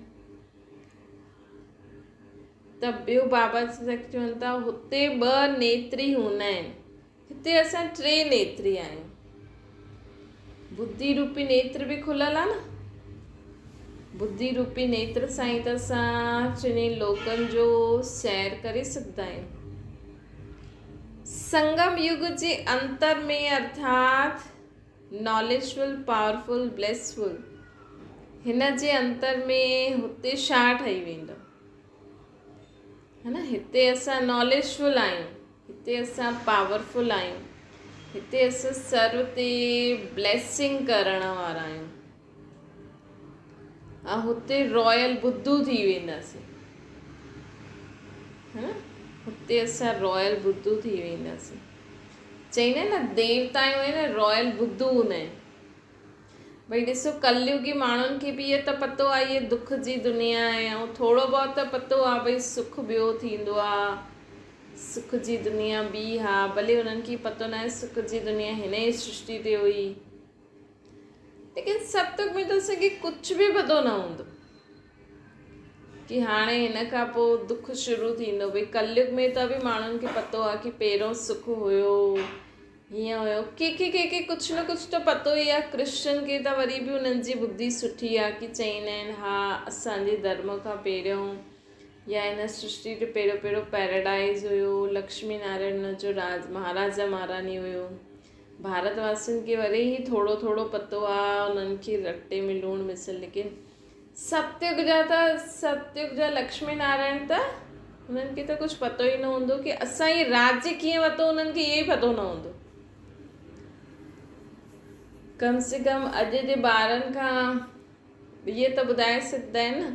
S1: त ॿियो बाबा चवनि था हुते 2 नेत्री हूंदा आहिनि, हिते असां 3 नेत्री आहियूं। बुद्धि रूपी नेत्र बि खुलियल आहे न, बुद्धि रूपी नेत्र सां ई त असां टिनी लोकनि जो सैर करे सघंदा आहियूं। संगम युग जे अंतर में अर्थात नॉलेजफुल, पावरफुल, ब्लेसफुल, हिन जे अंतर में हुते छा ठही वेंदो, है न। हिते असां नॉलेजफुल आहियूं, हिते असां पावरफुल आहियूं, हिते असां सर्व ते ब्लेसिंग करण वारा आहियूं, ऐं हुते रॉयल बुद्धू थी वेंदासीं, है न। हुते असां रॉयल बुद्धू थी वेंदासीं। चईंदा आहिनि न देवता आहियूं न, रॉयल बुद्धू हूंदा आहिनि। भई ॾिसो कलयुगी माण्हुनि खे बि इहो त पतो आहे इहे दुख जी दुनिया आहे, ऐं थोरो बहुत त पतो आहे भई सुख ॿियो थींदो आहे, सुख जी दुनिया ॿी हा, भले हुननि खे पतो न आहे सुख जी दुनिया हिन ई सृष्टि ते हुई। लेकिन सत्युग में त असांखे कुझु बि पतो न हूंदो कि हाणे हिन खां पोइ दुख शुरू थींदो। भई कलयुग में त बि माण्हुनि खे पतो आहे कि पहिरियों सुख हुयो, हीअं हुयो, कंहिंखे कुझु न कुझु त पतो ई आहे। कृष्ण खे त वरी बि उन्हनि जी बुद्धि सुठी आहे कि चईंदा आहिनि हा असांजे धर्म खां पहिरियों या हिन सृष्टि ते पहिरियों पैराडाइज़ हुयो, लक्ष्मी नारायण जो राज, महाराजा महारानी हुयो। भारतवासियुनि खे वरी ई थोरो थोरो पतो आहे, उन्हनि खे रटे में लूणु मिसल। लेकिन सत्युग जा लक्ष्मी नारायण त उन्हनि खे त कुझु पतो ई न हूंदो कि असां ई राज्य कीअं वरितो, उन्हनि खे इहो ई पतो न हूंदो। कम से कम अॼु जे ॿारनि खां इहे त ॿुधाए सघंदा आहिनि न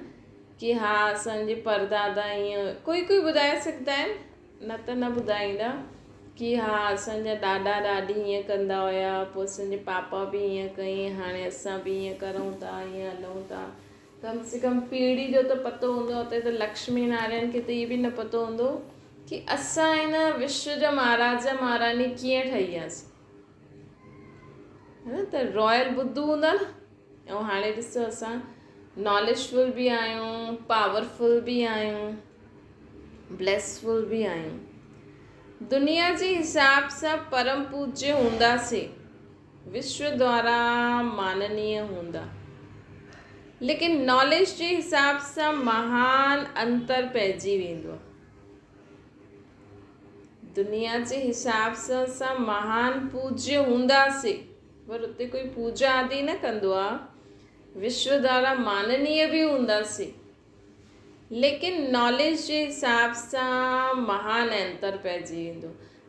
S1: कि हा असांजे परदादा ईअं, कोई ॿुधाए सघंदा आहिनि, न त न ॿुधाईंदा कि हा असांजा ॾाॾा ॾाॾी हीअं कंदा हुया, पोइ असांजे पापा बि हीअं कई, हाणे असां बि हीअं करूं था, हीअं हलूं था। कम से कम पीढ़ी जो त पतो हूंदो। हुते त लक्ष्मी नारायण खे त इहो बि न पतो हूंदो कि असां हिन विश्व जा महाराजा महारानी कीअं ठही वियासीं, है न। त रॉयल बुद्धू हूंदा न। ऐं हाणे ॾिसो असां नॉलेजफुल बि आहियूं, पावरफुल बि आहियूं, ब्लेसफुल बि आहियूं। दुनिया जे हिसाब सां परम पूज्य हूंदासीं, विश्व द्वारा माननीय हूंदा, लेकिन नॉलेज जे हिसाब सां महान अंतर पइजी वेंदो आहे। दुनिया जे हिसाब सां असां महान पूज्य हूंदासीं, पर उते कोई पूजा आदि न कंदो आहे। विश्व द्वारा माननीय बि हूंदासीं, लेकिन नॉलेज जे हिसाब सां महान अंतर पइजी वेंदो।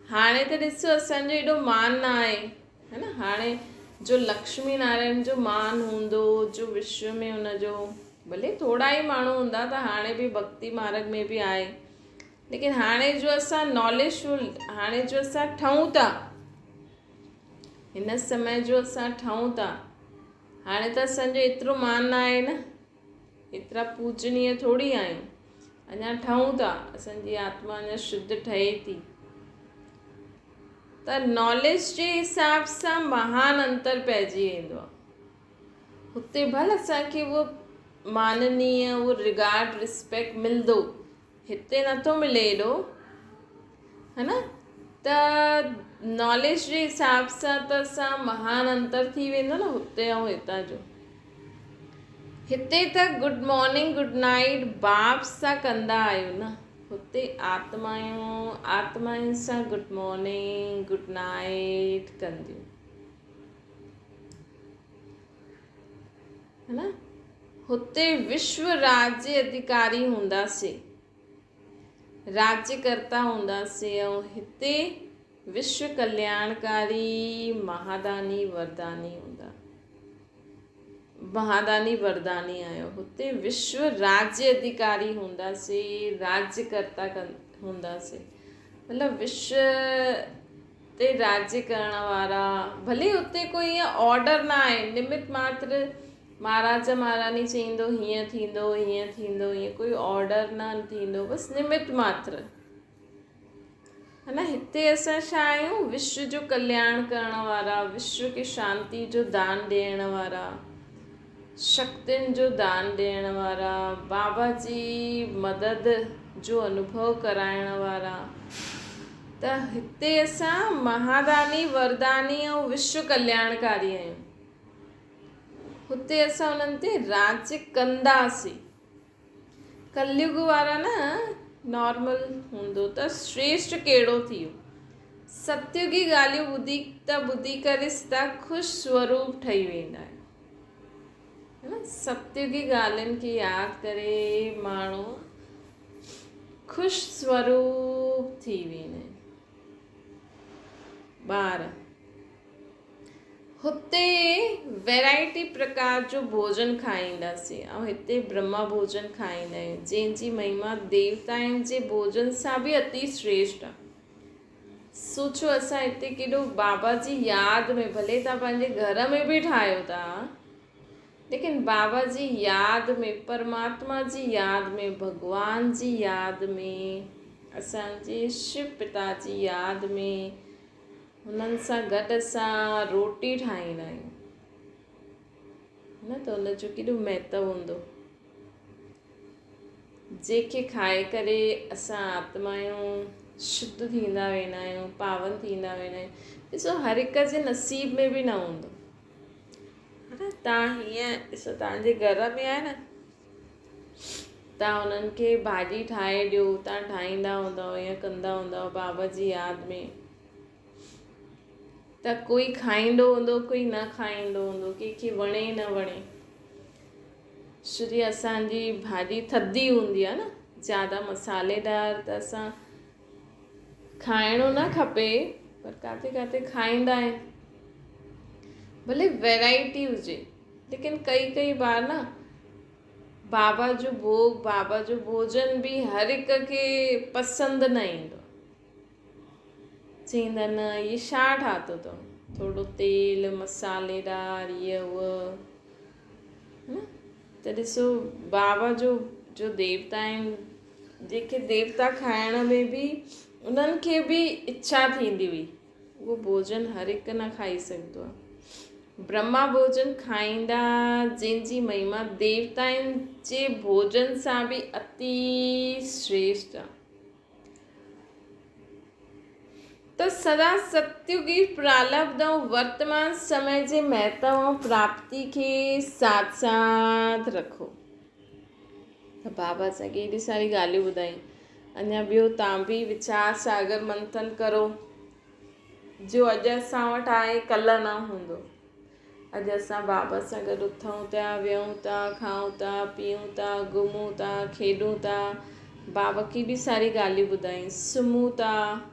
S1: हाणे त ॾिसो असांजो एॾो मान न आहे, है न। हाणे जो लक्ष्मी नारायण जो मान हूंदो, जो विश्व में हुनजो भले थोरा ई माण्हू हूंदा त हाणे बि भक्ति मार्ग में बि आहे, लेकिन हाणे जो असां नॉलेजफुल, हाणे जो असां ठहूं था, हिन समय जो असां ठहूं था, हाणे त असांजो एतिरो मान न आहे न, एतिरा पूजनीय थोरी आहियूं, अञा ठहूं था, असांजी आत्मा अञा शुद्ध ठहे थी। त नॉलेज जे हिसाब सां महान अंतर पइजी वेंदो आहे। हुते भले असांखे उहो माननीय, उहो रिगार्ड, रिस्पेक्ट मिलंदो, हिते नथो मिले एॾो, है न। त नॉलेज जे हिसाब सां त असां महान अंतर थी वेंदो न हुते ऐं हितां जो। हिते त गुड मॉर्निंग गुड नाइट बाप सां कंदा आहियूं न, हुते आत्माउनि सां गुड मॉर्निंग गुड नाइट कंदियूं, है न। हुते विश्व राज्य अधिकारी हूंदासीं, राज्यकर्ता हूंदासीं, ऐं हिते विश्व कल्याणकारी महादानी वरदानी हूंदा। महादानी वरदानी आहियो, हुते विश्व राज्य अधिकारी हूंदासीं, राज्यकर्ता हूंदासीं, मतिलबु विश्व ते राज्य करण वारा। भले हुते कोई ईअं ऑर्डर न आहे, निमित मात्र महाराज महारानी चईंदो हीअं थींदो हीअं थींदो, ईअं कोई ऑर्डर न थींदो, बसि निमित मात्र, है न। हिते असां छा आहियूं, विश्व जो कल्याण करण वारा, विश्व खे शांति जो दान ॾियण वारा, शक्तियुनि जो दान ॾियण वारा, बाबा जी मदद जो अनुभव कराइण वारा। त हिते असां महादानी वरदानी ऐं विश्व कल्याणकारी आहियूं। हुते असां उन्हनि ते राज्य कंदासीं। कलयुग वारा न नॉर्मल हूंदो त श्रेष्ठ कहिड़ो थी वियो, सत्युगी ॻाल्हियूं ॿुधी करे सिधा ख़ुशि स्वरूप ठही वेंदा आहिनि, है न। सत्युगी ॻाल्हियुनि खे यादि करे माण्हू ख़ुशि स्वरूप थी वेंदा आहिनि ॿार। हुते वैराइटी प्रकार जो भोजन खाईंदासीं, ऐं हिते ब्रह्मा भोजन खाईंदा आहियूं, जंहिंजी महिमा देवताउनि जे भोजन सां बि अति श्रेष्ठ आहे। सोचो असां हिते केॾो बाबा जी यादि में, भले तव्हां पंहिंजे घर में बि ठाहियो था, लेकिन बाबा जी यादि में, परमात्मा जी यादि में, भगवान जी यादि में, असांजे शिव पिता जी यादि में, हुननि सां गॾु असां रोटी ठाहींदा आहियूं, न। त हुनजो केॾो महत्व हूंदो, जंहिंखे खाए करे असां आत्मायूं शुद्ध थींदा वेंदा आहियूं, पावन थींदा वेंदा आहियूं। ॾिसो हर हिक जे नसीब में बि न हूंदो, है न। तव्हां हीअं ॾिसो, तव्हांजे घर में आहे न, तव्हां उन्हनि खे भाॼी ठाहे ॾियो, तव्हां ठाहींदा हूंदव, ईअं कंदा हूंदव बाबा जी यादि में, त कोई खाईंदो हूंदो, कोई न खाईंदो हूंदो, कंहिंखे वणे न वणे। छोजी असांजी भाॼी थधी हूंदी आहे न, ज़्यादा मसालेदार, त असां खाइणो न खपे, पर किथे किथे खाईंदा आहिनि, भले वैराइटी हुजे, लेकिन कई बार न बाबा जो भोग, बाबा जो भोजन बि हर हिक खे पसंदि न ईंदो। चईंदा न इहे छा ठातो अथव, थोरो तेल मसालेदार, इहा उहा, त ॾिसो बाबा जो देवता आहिनि, जेके देवता खाइण में बि उन्हनि खे बि इच्छा थींदी हुई, उहो भोजन हर हिकु न खाई सघंदो आहे। ब्रह्मा भोजन खाईंदा, जंहिंजी महिमा देवताउनि जे भोजन सां बि अति श्रेष्ठ आहे। त सदा सत्युगी प्रारब्ध ऐं वर्तमान समय जे महत्व ऐं प्राप्ति खे साथ साथ रखो। त बाबा असांखे एॾी सारी ॻाल्हियूं ॿुधायूं। अञा ॿियो तव्हां बि वीचार सागर मंथन करो, जो अॼु असां वटि आहे कल्ह न हूंदो। अॼु असां बाबा सां गॾु उथूं था, वियूं था, खाऊं था, पीऊं था, घुमूं था, खेॾूं था, बाबा केॾी सारी ॻाल्हियूं ॿुधायूं, सुम्हूं था,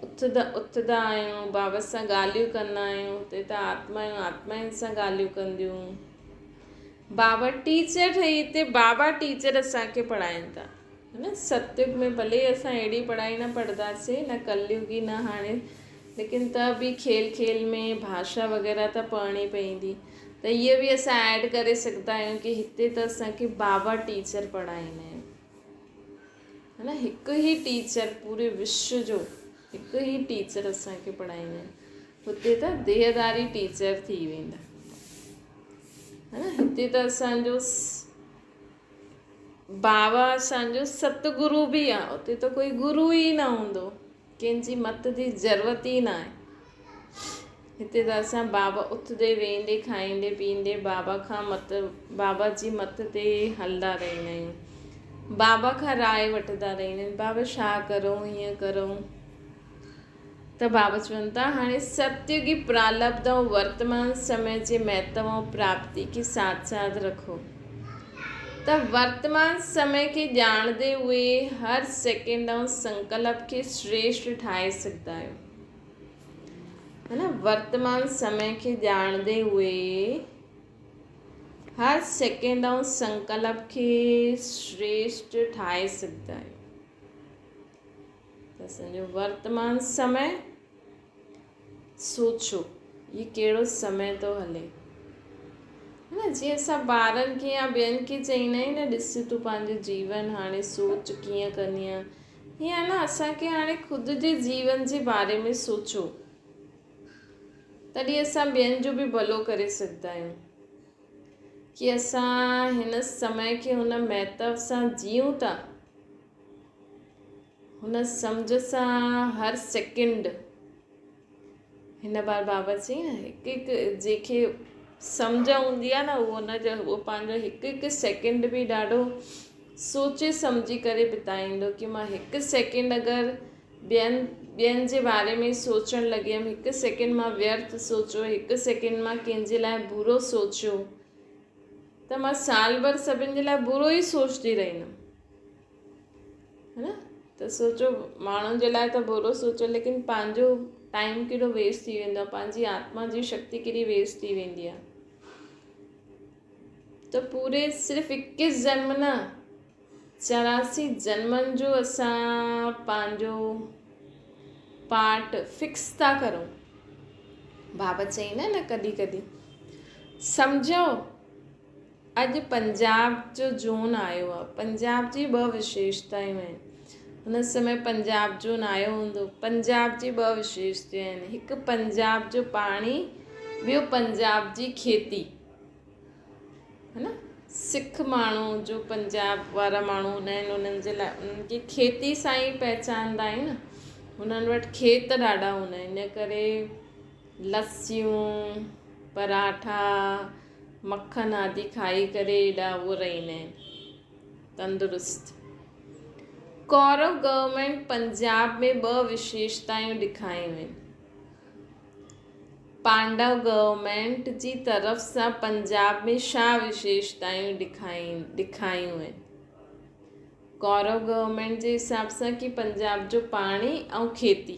S1: उथंदा आहियूं, बाबा सां ॻाल्हियूं कंदा आहियूं, हुते त आत्माउनि सां ॻाल्हियूं कंदियूं। बाबा टीचर ठही, हिते बाबा टीचर असांखे पढ़ाइनि था, है न। सतयुग में भले असां अहिड़ी पढ़ाई न पढ़ंदासीं, न कलयुगी न हाणे, लेकिन त बि खेल में भाषा वग़ैरह त पढ़णी पवंदी, त इहे बि असां ऐड करे सघंदा आहियूं कि हिते त असांखे बाबा टीचर पढ़ाईंदा आहिनि, है न। हिकु ई टीचर पूरे विश्व जो हिकु ई टीचर असांखे पढ़ाईंदा आहिनि, हुते त देहदारी टीचर थी वेंदा, है न। हिते त असांजो बाबा असांजो सतगुरु बि आहे, हुते त कोई गुरू ई न हूंदो, कंहिंजी मत जी ज़रूरत ई न आहे। हिते त असां बाबा उथंदे वेहंदे खाईंदे पीअंदे बाबा खां बाबा जी मत ते हलंदा रहंदा आहियूं, बाबा खां राय वठंदा रहंदा आहियूं, बाबा छा करूं हीअं करूं। त बाबा चवनि था हाणे सत्युगी प्रारब्ध ऐं वर्तमान समय जे महत्व ऐं प्राप्ति खे साथ साथ रखो। त वर्तमान समय खे ॼाणंदे उहे हर सेकेंड ऐं संकल्प खे श्रेष्ठ ठाहे सघंदा आहियो, है न। वर्तमान समय खे ॼाणंदे उहे हर सेकेंड ऐं संकल्प खे श्रेष्ठ ठाहे सघंदा आहियो। त असांजो वर्तमान समय सोचो ये कहिड़ो समय थो हले, है न। जीअं असां ॿारनि खे या ॿियनि खे चईंदा आहियूं न, ॾिस तूं पंहिंजो जीवन हाणे सोच कीअं कंदी आहे, हीअं न असांखे हाणे ख़ुदि जे जीवन जे बारे में सोचो, तॾहिं असां ॿियनि जो बि भलो करे सघंदा आहियूं कि असां हिन समय खे हुन महत्व सां जीऊं था, हुन सम्झ सां हर सेकेंड। हिन बार बाबा चई न हिकु हिकु जंहिंखे सम्झ हूंदी आहे न उहो पंहिंजो हिकु हिकु सेकेंड बि ॾाढो सोचे सम्झी करे बिताईंदो कि मां हिकु सेकेंड अगरि ॿियनि जे बारे में सोचणु लॻी हुयमि, हिकु सेकेंड मां व्यर्थ सोचियो, हिकु सेकेंड मां कंहिंजे लाइ बुरो सोचियो, त मां साल भर सभिनि जे लाइ बुरो ई सोचती रहंदमि, है न। त सोचो माण्हुनि जे लाइ त बुरो सोचो, लेकिन पंहिंजो टाइम केॾो वेस्ट थी वेंदो आहे, पंहिंजी आत्मा जी शक्ति केॾी वेस्ट थी वेंदी आहे। त पूरे सिर्फ़ु 21 जन्म न 84 जन्मनि जो असां पंहिंजो पार्ट फिक्स था करूं। बाबा चईंदा न कॾहिं कॾहिं सम्झो अॼु पंजाब जो जून आयो आहे, पंजाब जी 2 विशेषतायूं आहिनि। हुन समय पंजाब जून आयो हूंदो, पंजाब जी 2 विशेषतायूं आहिनि, हिकु पंजाब जो पाणी, ॿियो पंजाब जी खेती, है न। सिख माण्हू जो पंजाब वारा माण्हू हूंदा आहिनि उन्हनि जे लाइ उन्हनि खे खेती सां ई पहचानंदा आहिनि न, हुननि वटि खेत ॾाढा हूंदा आहिनि, इन करे लस्सियूं पराठा मक्खन आदि खाई करे एॾा उहो रहंदा आहिनि तंदुरुस्त। कौरव गवर्नमेंट पंजाब में 2 विशेषतायूं ॾेखारियूं आहिनि। पांडव गवर्नमेंट जी तरफ़ सां पंजाब में छा विशेषतायूं ॾेखारियूं आहिनि। कौरव गवर्नमेंट जे हिसाब सां कि पंजाब जो पाणी ऐं खेती,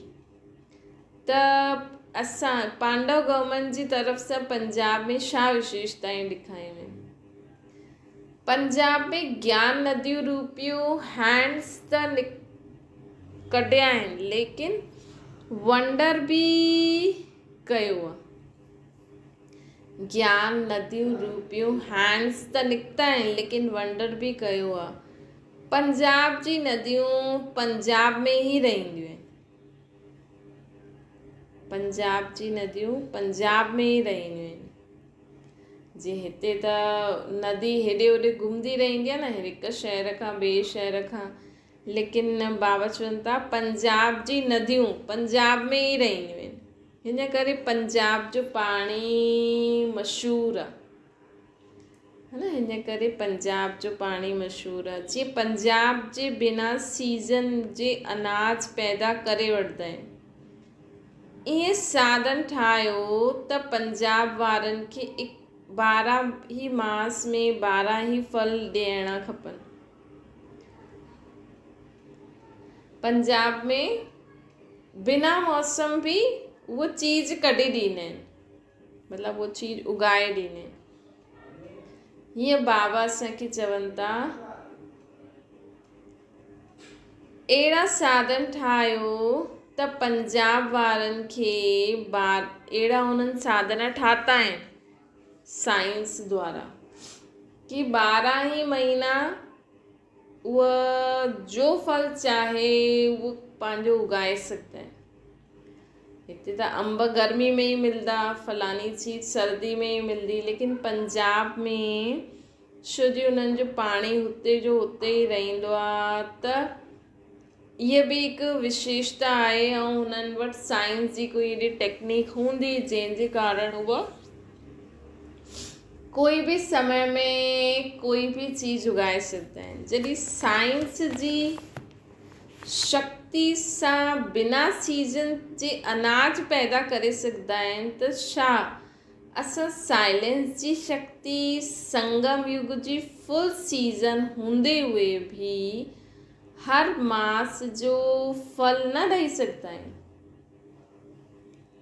S1: त असां पांडव गवर्नमेंट जी तरफ़ सां पंजाब में छा विशेषतायूं ॾेखारियूं आहिनि। पंजाब में ज्ञान नदियूं रूपियूं हैंड्स त कढिया आहिनि, लेकिन वंडर बि कयो आहे। ज्ञान नदियूं रूपियूं हैंड्स त निकिता आहिनि, लेकिन वंडर बि कयो आहे। पंजाब जी नदियूं पंजाब में ई रहंदियूं आहिनि, पंजाब जी नदियूं पंजाब में ई रहंदियूं आहिनि। जीअं हिते त नदी हेॾे होॾे घुमंदी रहंदी आहे न, हिकु शहर खां ॿिए शहर खां, लेकिन बाबा चवनि था पंजाब जी नदियूं पंजाब में ई रहंदियूं आहिनि। हिन करे पंजाब जो पाणी मशहूरु आहे, है न। हिन करे पंजाब जो पाणी मशहूरु आहे। जीअं पंजाब जे बिना सीज़न जे अनाज पैदा करे वठंदा आहिनि, ईअं साधन ठाहियो त पंजाब वारनि खे 12 ही मास में 12 ही फल ॾियणा खपनि। पंजाब में बिना मौसम बि उहो चीज़ कढी ॾींदा आहिनि, मतिलबु उहो चीज़ उगाए ॾींदा आहिनि। हीअं बाबा असांखे चवनि था अहिड़ा साधन ठाहियो त पंजाब वारनि खे अहिड़ा उन्हनि साधन ठाता आहिनि साइंस द्वारा कि 12 ही महीना उहा जो फल चाहे उहो पंहिंजो उगाए सघंदा आहिनि। हिते त अंब गर्मी में ई मिलंदा, फलानी चीज़ सर्दी में ई मिलंदी, लेकिन पंजाब में छो जो उन्हनि जो पाणी हुते जो हुते ई रहंदो आहे, त इहा बि हिकु विशेषता आहे ऐं हुननि वटि साइंस जी कोई अहिड़ी टेक्निक हूंदी जंहिंजे कारण उहा कोई भी समय में कोई भी चीज़ उगाए सघंदा आहिनि। जॾहिं साइंस जी शक्ति सां बिना सीज़न जे अनाज पैदा करे सघंदा आहिनि त छा असां साइलेंस जी शक्ति संगम युग जी फुल सीज़न हूंदे हुए भी हर मास जो फल न ॾेई सघंदा आहियूं।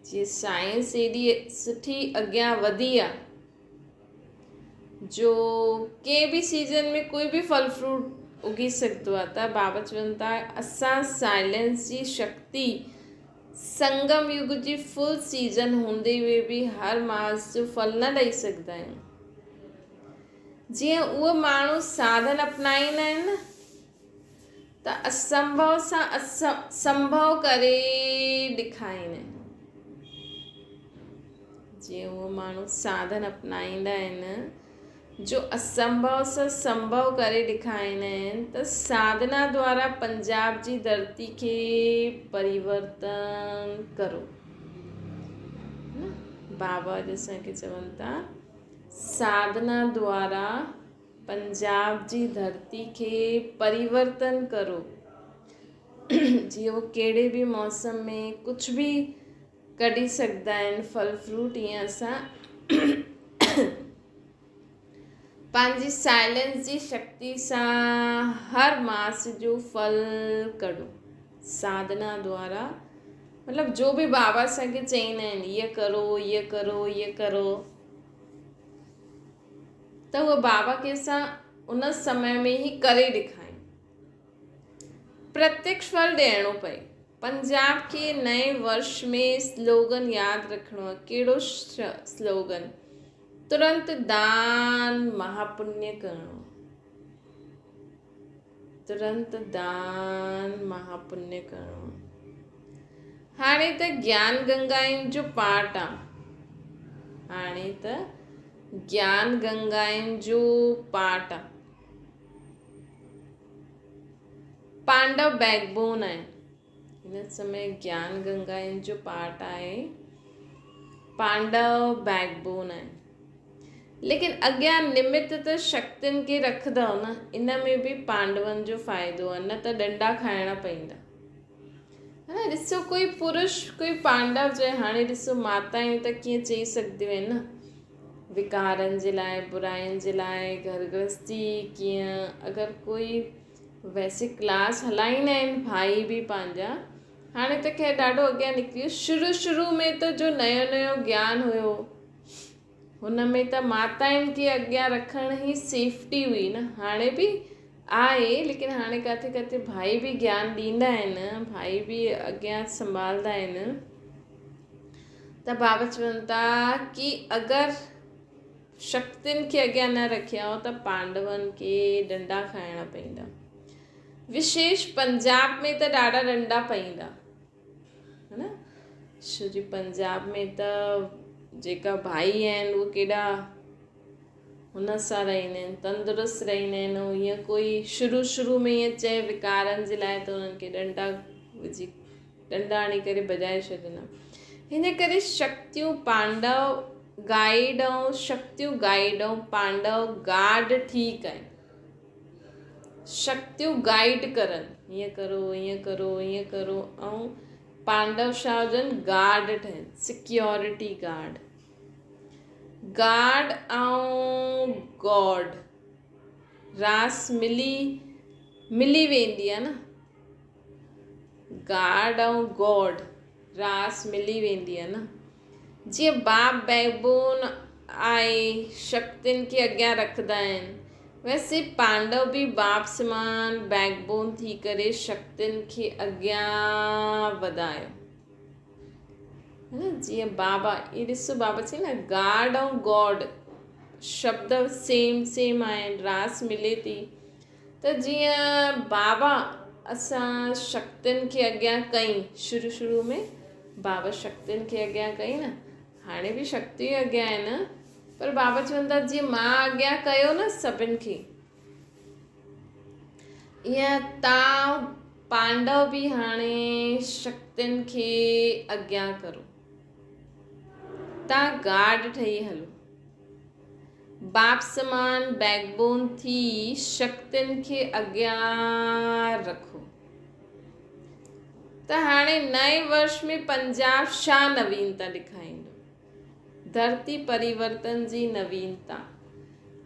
S1: जीअं साइंस एॾी सुठी अॻियां वधी आहे जो कंहिं बि सीज़न में कोई बि फल फ्रूट उगी सघंदो आहे त बाबा चवनि था असां साइलेंस जी शक्ति संगम युग जी फुल सीज़न हूंदे हुए बि हर मास जो फल न ॾेई सघंदा आहियूं। जीअं उहे माण्हू साधन अपनाईंदा आहिनि न त असंभव सां संभव करे ॾेखारींदा आहिनि। जीअं उहे माण्हू साधन अपनाईंदा आहिनि जो असंभव सां संभव करे ॾेखारींदा आहिनि त साधना द्वारा पंजाब जी धरती खे परिवर्तन करो। बाबा असांखे चवनि था साधना द्वारा पंजाब जी धरती खे परिवर्तन करो। जीअं वो कहिड़े बि मौसम में कुझु बि कढी सघंदा आहिनि फल फ्रूट, ईअं असां पंहिंजी साइलेंस जी शक्ति सां हर मास जो फल कढो साधना द्वारा। मतिलबु जो बि बाबा असांखे चईंदा आहिनि ईअं करो ईअं करो ईअं करो त उहो बाबा खे असां उन समय में ई करे ॾेखारियूं। प्रत्यक्ष फल ॾियणो पए। पंजाब खे नए वर्ष में स्लोगन यादि रखिणो आहे। कहिड़ो स्लोगन? तुरंत दान महापुण्य करणो। तुरंत दान महापुण्य करणो। हाणे त ज्ञान गंगाउनि जो पाठ आहे। हाणे त ज्ञान गंगाउनि जो पाठ आहे। पांडव बैकबोन आहे। हिन समय ज्ञान गंगाउनि जो पाठ आहे। पांडव बैकबोन आहे। लेकिन अॻियां निमित त शक्तियुनि खे रखंदव न, इन में बि पांडवनि जो फ़ाइदो आहे, न त डंडा खाइणा पवंदा। है न, ॾिसो कोई पुरुष कोई पांडव चए। हाणे ॾिसो माताऊं त कीअं चई सघंदियूं आहिनि न, विकारनि जे लाइ बुराइनि जे लाइ घर गृहस्थी कीअं। अगरि कोई वैसे क्लास हलाईंदा आहिनि भाई बि पंहिंजा। हाणे त ख़ैर ॾाढो अॻियां निकिरी वियो। शुरू में त जो नयो नयो ज्ञान हुयो हुन में त माताउनि खे अॻियां रखण ई सेफ्टी हुई न। हाणे बि आहे लेकिन हाणे किथे किथे भाई बि ज्ञान ॾींदा आहिनि, भाई बि अॻियां संभालंदा आहिनि। त बाबा चवनि था कि अगरि शक्तियुनि खे अॻियां न रखिया हो त पांडवनि खे डंडा खाइणा पवंदा। विशेष पंजाब में त ॾाढा डंडा पवंदा, है न। छो जो पंजाब में त जेका भाई आहिनि उहे केॾा हुन सां रहंदा आहिनि, तंदुरुस्त रहंदा आहिनि। ऐं हीअं कोई शुरू में ईअं चए विकारनि जे लाइ त उन्हनि खे डंडा विझी डंडा आणी करे बजाए छॾींदा। हिन करे शक्तियूं पांडव गाइड ऐं शक्तियूं गाइड ऐं पांडव गार्ड ठीकु आहिनि। शक्तियूं गाइड करनि हीअं करो हीअं करो हीअं करो, ऐं पांडव छा हुजनि गार्ड ठहनि, सिक्योरिटी गार्ड। गार्ड ऐं गॉड रास मिली वेंदी आहे न। गार्ड ऐं गॉड रास मिली वेंदी आहे न। जीअं बाप बैकबोन आहे, शक्तियुनि खे अॻियां रखंदा आहिनि, वैसे पांडव बि बाप समान बैकबोन थी करे शक्तियुनि खे अॻियां वधायो, है न। जीअं बाबा इहे ॾिसो बाबा चई न गार्ड ऐं गॉड शब्द सेम आहिनि, रास मिले थी। त जीअं बाबा असां शक्तियुनि खे अॻियां कई शुरू में बाबा शक्तियुनि खे अॻियां कई न। हाणे बि शक्ति अॻियां आहिनि, पर बाबा चवनि था जीअं मां अॻियां कयो न सभिनि खे, ईअं तव्हां पांडव भी हाणे शक्तियुनि खे अॻियां करो, तव्हां गार्ड ठही हलो, बाप समान बैकबोन थी शक्तियुनि खे अॻियां रखो। त हाणे नए वर्ष में पंजाब छा नवीनता ॾेखारींदो? धरती परिवर्तन जी नवीनता।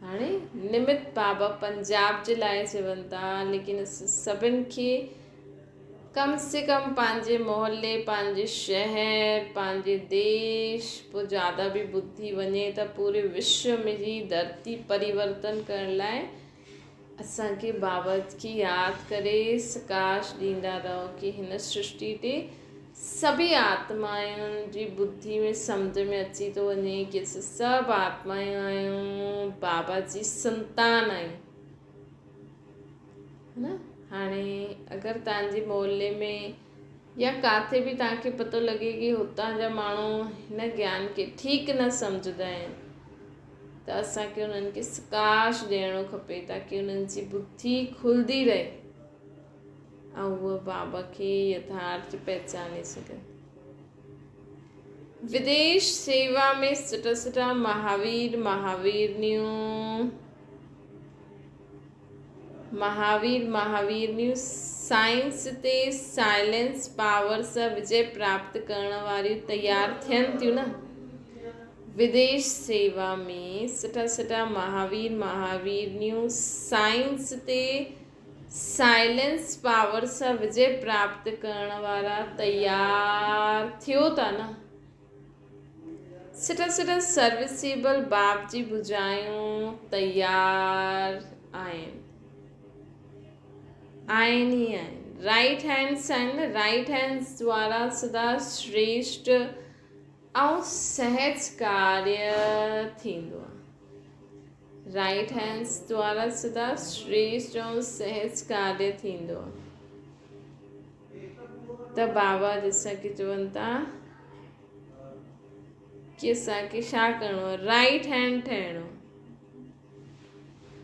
S1: हाणे निमित बाबा पंजाब जे लाइ चवनि था, लेकिन सभिनि खे कम से कम पंहिंजे मोहल्ले, पंहिंजे शहर, पंहिंजे देश, पोइ ज़्यादा बि ॿुधी वञे त पूरे विश्व में जी धरती परिवर्तन करण लाइ असांखे बाबा खे यादि करे सकाश ॾींदा रहो कि हिन सृष्टि ते सभी आत्माउनि जी बुद्धि में सम्झ में अची थो वञे कि असां सभु आत्माऊं आहियूं, बाबा जी संतान आहियूं, है न। हाणे अगरि तव्हांजे मोहल्ले में या किथे बि तव्हांखे पतो लॻे कि हुतां जा माण्हू हिन ज्ञान खे ठीकु न सम्झंदा आहिनि, त असांखे उन्हनि खे सकाश ॾियणो खपे ताकी उन्हनि जी बुद्धि खुलंदी रहे ऐं उहे बाबा खे यथार्थ पहचाने सघनि। विदेश सेवा में सुठा सुठा महावीर महावीरनियूं साइंस ते साइलेंस पावर सां विजय प्राप्त करण वारियूं तयारु थियनि थियूं न। विदेश सेवा में सुठा सुठा महावीरनियूं साइंस ते साइलेंस पावर सां विजय प्राप्त करण वारा तयारु थियो था न। सुठा सुठा सर्विसेबल बाप जी भुजायूं तयारु आहिनि ई आहिनि। राइट हैंड्स आहिनि न, राइट हैंड्स द्वारा सदा श्रेष्ठ ऐं सहज कार्य थींदो आहे। राइट हैंड्स द्वारा सदा श्रेष्ठ ऐं सहज कार्य थींदो आहे। त बाबा जैसा कि चवनि था कि असांखे छा करिणो आहे, राइट हैंड ठहिणो।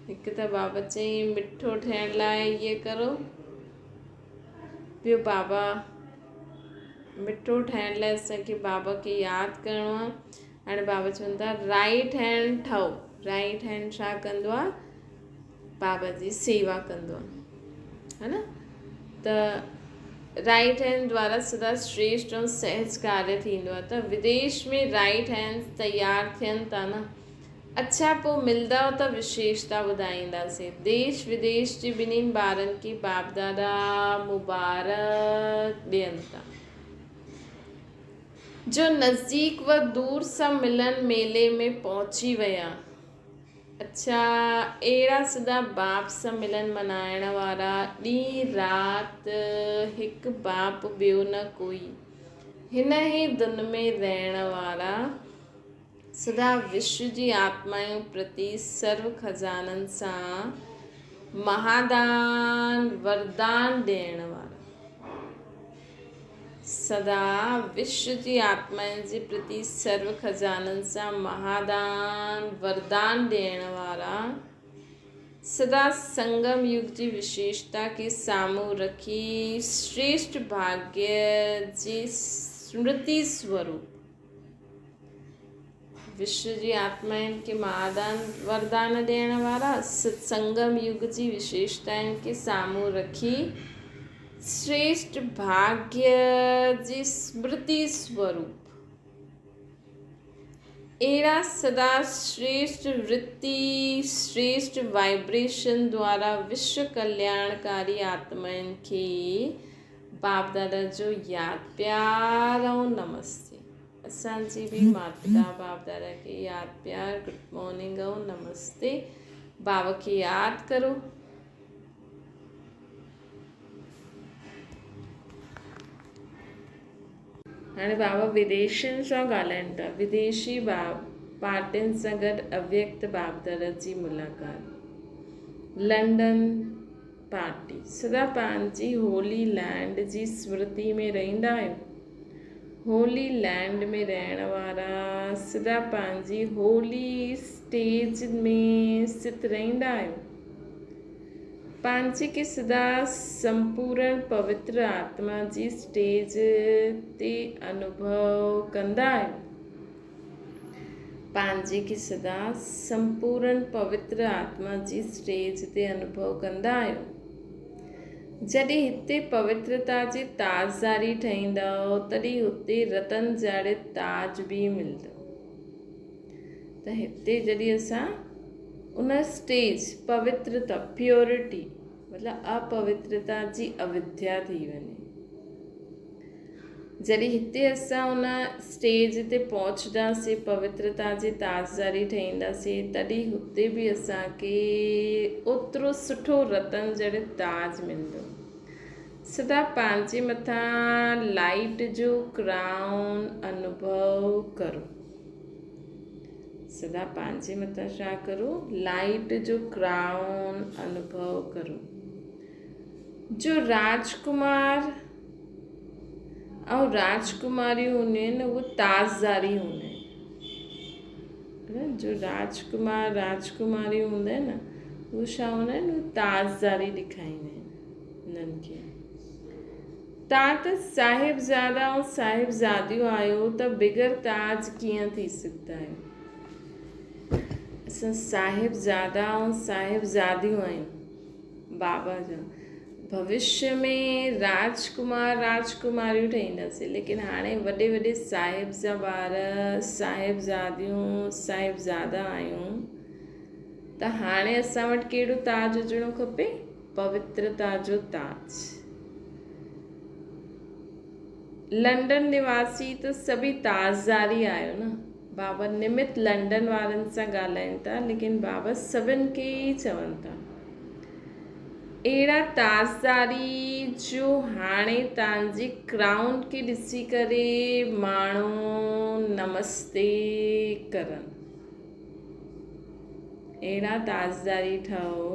S1: हिकु त बाबा चई मिठो ठहिण लाइ इहे करो, ॿियो बाबा मिठो ठाहिण लाइ असांखे बाबा खे यादि करिणो आहे। हाणे बाबा चवनि था राइट हैंड ठहो। राइट हैंड छा कंदो आहे? बाबा जी सेवा कंदो आहे, है न। त राइट हैंड द्वारा सदा श्रेष्ठ ऐं सहज कार्य थींदो आहे। त विदेश में राइट हैंड तयारु थियनि था न। अच्छा, पोइ मिलंदव त विशेषता ॿुधाईंदासीं। देश विदेश जे ॿिन्हिनि ॿारनि खे बाप दादा मुबारक ॾियनि था, जो नज़दीक व दूर सां मिलन मेले में पहुची विया। अच्छा, अहिड़ा सदा बाप सां मिलन मल्हाइण वारा ॾींहुं राति हिकु बाप ॿियो न कोई, हिन ई धुन में रहण वारा सदा विश्व जी आत्माऊं प्रति सर्व खजाननि सां महादान वरदान ॾियण वारा, सदा विश्व जी आत्माउनि जे प्रति सर्व खजाननि सां महादान वरदान ॾियण वारा, सदा संगम युग जी विशेषता खे साम्हूं रखी श्रेष्ठ भाग्य जी स्मृति स्वरूप विश्व जी आत्माउनि खे महादान वरदान ॾियण वारा, सत्संगम युग जी विशेषताउनि खे साम्हूं रखी श्रेष्ठ भाग्य जी स्मृति स्वरूप अहिड़ा सदा श्रेष्ठ वृत्ति श्रेष्ठ वाइब्रेशन द्वारा विश्व कल्याणकारी आत्माउनि खे बाप दादा जो यादि प्यार ऐं नमस्ते। असांजी बि माता पिता बाप दादा खे यादि प्यार, गुड मॉर्निंग ऐं नमस्ते। बाबा खे यादि करो। हाणे बाबा विदेशियुनि सां ॻाल्हाइनि था। विदेशी पार्टियुनि सां गॾु अव्यक्त बाप दादा जी मुलाक़ात। London party. सदा पंहिंजी होली लैंड जी स्मृति में रहंदा आहियो। होली लैंड में रहण वारा सदा पंहिंजी होली स्टेज में स्थित रहंदा आहियो। पंहिंजे खे सदा संपूर्ण पवित्र आत्मा जी स्टेज ते अनुभव कंदा आहियो। पंहिंजे खे सदा संपूर्ण पवित्र आत्मा जी स्टेज ते अनुभव कंदा आहियो। जॾहिं हिते पवित्रता जी ताज़दारी ठाहींदव तॾहिं हुते रतन जहिड़े ताज बि मिलंदो। त हिते जॾहिं असां उन स्टेज पवित्रता प्योरिटी मतिलबु अपवित्रता जी अविद्या थी वञे, जॾहिं हिते असां उन स्टेज ते पहुचंदासीं, पवित्रता जी ताज़दारी ठाहींदासीं, तॾहिं हुते बि असांखे ओतिरो सुठो रतन जहिड़े ताज मिलंदो। सदा पंहिंजे मथां लाइट जो क्राउन अनुभव करो। सदा पंहिंजे मथां छा करो? लाइट जो क्राउन अनुभव करो। जो राजकुमार ऐं राजकुमारियूं हूंदियूं आहिनि उहे ताज़दारी हूंदा आहिनि। जो राजकुमार राजकुमारियूं हूंदा आहिनि न उहे छा हूंदा आहिनि? उहे ताज़दारी ॾेखारींदा आहिनि उन्हनि खे। तव्हां त साहिबज़ादा ऐं साहिबज़ादियूं आहियो त बिग़ैर ताज कीअं थी सघंदा आहियो? असां साहिबज़ादा ऐं साहिबज़ादियूं आहियूं बाबा जा। भविष्य में राजकुमार राजकुमारियूं ठहींदासीं, लेकिन हाणे वॾे वॾे साहिब जा ॿार साहिबज़ादियूं साहिबज़ादा आहियूं। त हाणे असां वटि कहिड़ो ताज हुजणो खपे? पवित्रता जो ताज। लंडन निवासी त सभी ताज़दारी आहियो न। बाबा निमित लंडन वारनि सां ॻाल्हाइनि था, लेकिन बाबा सभिनि खे ई चवनि था अहिड़ा ताज़दारी जो हाणे तव्हांजी क्राउन खे ॾिसी करे माण्हू नमस्ते करनि। अहिड़ा ताज़दारी ठहो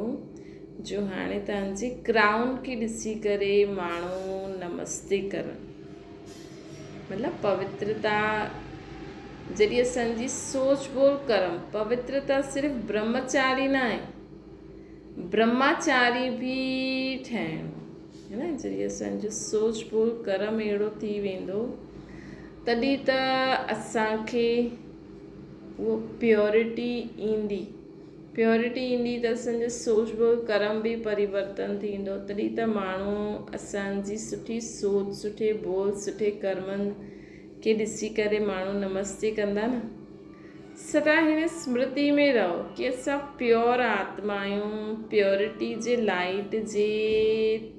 S1: जो हाणे तव्हांजी क्राउन खे ॾिसी करे माण्हू नमस्ते करनि। मतिलबु पवित्रता जॾहिं असांजी सोच बोल कर्म, पवित्रता सिर्फ़ु ब्रह्मचारी न आहे, ब्रह्माचारी बि ठहिणो है न। जॾहिं असांजो सोच बोल कर्म अहिड़ो थी वेंदो तॾहिं त असांखे उहो प्योरिटी ईंदी। प्योरिटी ईंदी त असांजो सोच बोल कर्म बि परिवर्तन थींदो। तॾहिं त माण्हू असांजी सुठी सोच, सुठे बोल, सुठे कर्मनि खे ॾिसी करे माण्हू नमस्ते कंदा न। सदा हिन स्मृति में रहो कि असां प्योर आत्मा आहियूं, प्योरिटी जे लाइट जे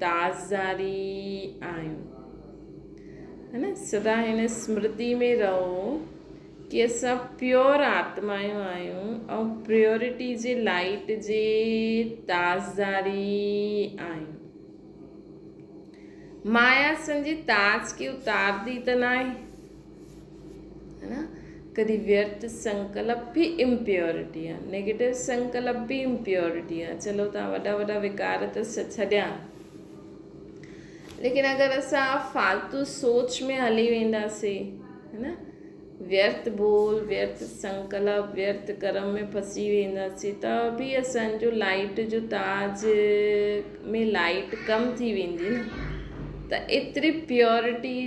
S1: ताज़दारी आहियूं, है न। सदा हिन स्मृति में रहो कि असां प्योर आत्मायूं आहियूं ऐं प्योरिटी जे लाइट जे ताज़दारी आहियूं। माया असांजी ताज खे उतारदी त न आहे, है न। कॾहिं व्यर्थ संकल्प भी इम्प्योरिटी आहे, नेगेटिव संकल्प भी इम्प्योरिटी आहे। चलो तव्हां वॾा वॾा विकार त छॾिया, लेकिन अगरि असां फालतू सोच में हली वेंदासीं, है न, व्यर्थ बोल, व्यर्थ संकल्प, व्यर्थ कर्म में फंसी वेंदासीं त बि असांजो लाइट जो ताज में लाइट कम थी वेंदी न। त एतिरी प्योरिटी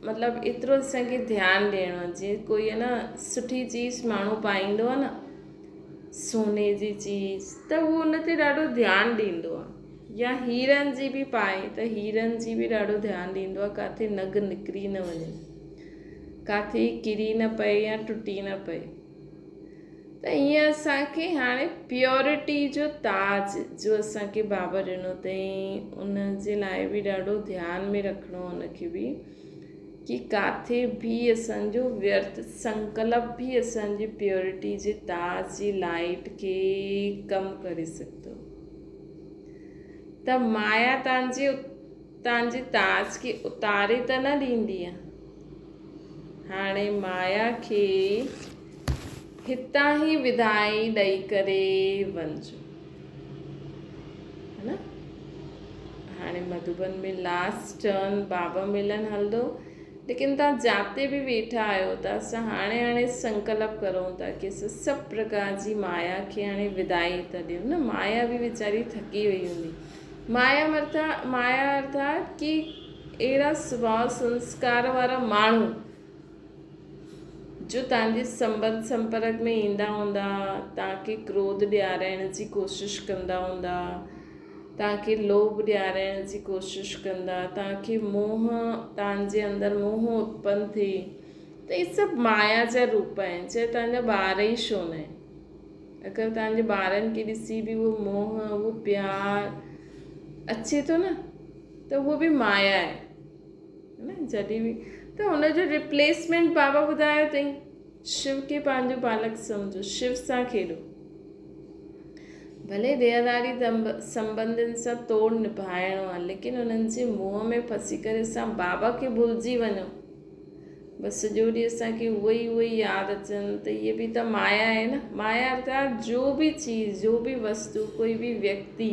S1: मतिलबु एतिरो असांखे ध्यानु ॾियणो आहे। जीअं कोई आहे न सुठी चीज़ माण्हू पाईंदो आहे न, सोने जी चीज़, त उहो उन ते ॾाढो ध्यानु ॾींदो आहे। या हीरनि जी बि पाए त हीरनि जी बि ॾाढो ध्यानु ॾींदो आहे किथे नग निकिरी न वञे, किथे किरी न पए या टुटी न पए। त ईअं असांखे हाणे प्योरिटी जो ताज जो असांखे बाबा ॾिनो अथई, उन जे लाइ बि ॾाढो ध्यानु में रखिणो उनखे बि कि किथे बि असांजो व्यर्थ संकल्प बि असांजी प्योरिटी जे ताज जी लाइट खे कम करे सघंदो। त माया तव्हांजे ताज खे उतारे त न ॾींदी आहे। हाणे माया खे हितां ई विदाई ॾेई करे वञिजो, है न। हाणे मधुबन में लास्ट टर्न बाबा मिलन हलंदो, लेकिन तव्हां जाते बि वेठा आहियो त असां हाणे संकल्प करूं था कि असां सभु प्रकार जी माया खे हाणे विदाई था ॾियूं न। माया बि वीचारी थकी वई हूंदी, माया अर्थात कि अहिड़ा स्वभाव संस्कार वारा माण्हू जो तव्हांजे संबंध संपर्क में ईंदा हूंदा, तव्हांखे क्रोध ॾियाराइण जी कोशिशि कंदा हूंदा, तव्हांखे लोभ ॾियाराइण जी कोशिशि कंदा, तव्हांखे तव्हांजे अंदरि मोह उत्पन्न थिए, त इहे सभु माया जा रूप आहिनि। चाहे तव्हांजा ॿार ई छो न आहिनि, अगरि तव्हांजे ॿारनि खे ॾिसी बि उहो मोह उहो प्यारु अचे थो न, त उहो बि माया आहे न। जॾहिं बि त हुनजो रिप्लेसमेंट बाबा ॿुधायो अथई, शिव खे पंहिंजो बालक सम्झो, शिव सां खेॾो। भले देहदारी संबंधनि सां तोड़ निभाइणो आहे, लेकिन उन्हनि जे मोह में फसी करे असां बाबा खे भुलिजी वञूं, बसि सॼो ॾींहुं असांखे उहो ई यादि अचनि, त इहे बि त माया आहे न। माया अर्थात जो बि चीज़, जो बि वस्तु, कोई बि व्यक्ति,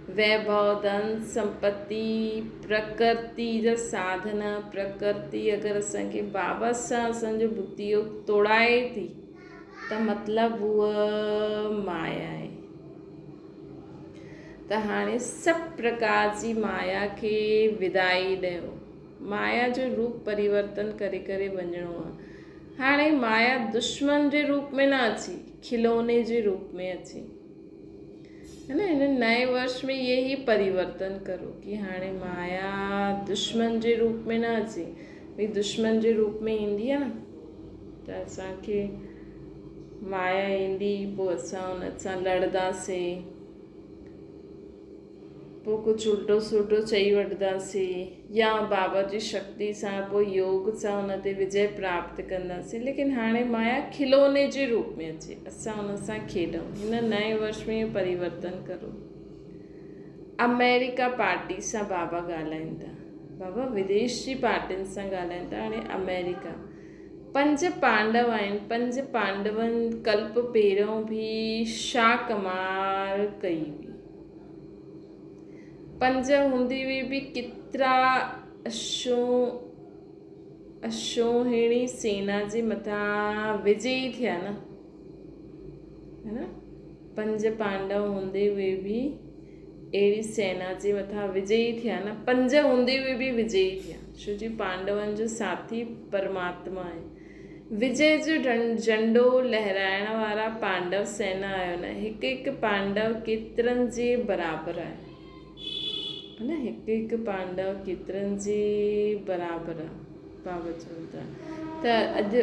S1: वैभव, धन संपत्ति, प्रकृति जा साधन, प्रकृति अगरि असांखे बाबा सां असांजो बुद्धि योग तोड़ाए थी, त मतिलबु उहा माया आहे। त हाणे सभु प्रकार जी माया खे विदाई ॾियो, माया जो रूप परिवर्तन करे करे वञिणो आहे। हाणे माया दुश्मन जे रूप में न अची, खिलौने जे रूप में अची, है न। हिन नए वर्ष में ये ही परिवर्तन करो कि हाणे माया दुश्मन जे रूप में न अचे। भई दुश्मन जे रूप में ईंदी आहे न, त असांखे माया ईंदी, पोइ असां हुन सां लड़ंदासीं, पोइ कुझु उल्टो सुल्टो चई वठंदासीं, या बाबा जी शक्ति सां पोइ योग सां हुन ते विजय प्राप्त कंदासीं। लेकिन हाणे माया खिलौने जे रूप में अचे, असां हुन सां खेॾूं। हिन नए वर्ष में परिवर्तन करो। अमेरिका पार्टी सां बाबा ॻाल्हाइनि था, बाबा विदेश जी पार्टियुनि सां ॻाल्हाइनि था। हाणे अमेरिका 5 पांडव आहिनि, 5 पांडवनि कल्प पहिरियों बि छा कमाल कई हुई। 5 हूंदी हुई बि केतिरा अशोहिणी सेना जे मथां विजयी थिया न, है न। 5 पांडव हूंदे हुए बि अहिड़ी सेना जे मथां विजयी थिया न, 5 हूंदे हुए बि विजयी थिया, छो जी पांडवनि जो साथी परमात्मा आहे। विजय जो झंडो लहराइण वारा पांडव सेना आहियो न, हिकु पांडव केतिरनि जे बराबरि आहे, है न। हिकु पांडव केतिरनि जे बराबरि आहे, बाबा चवनि था। त अॼु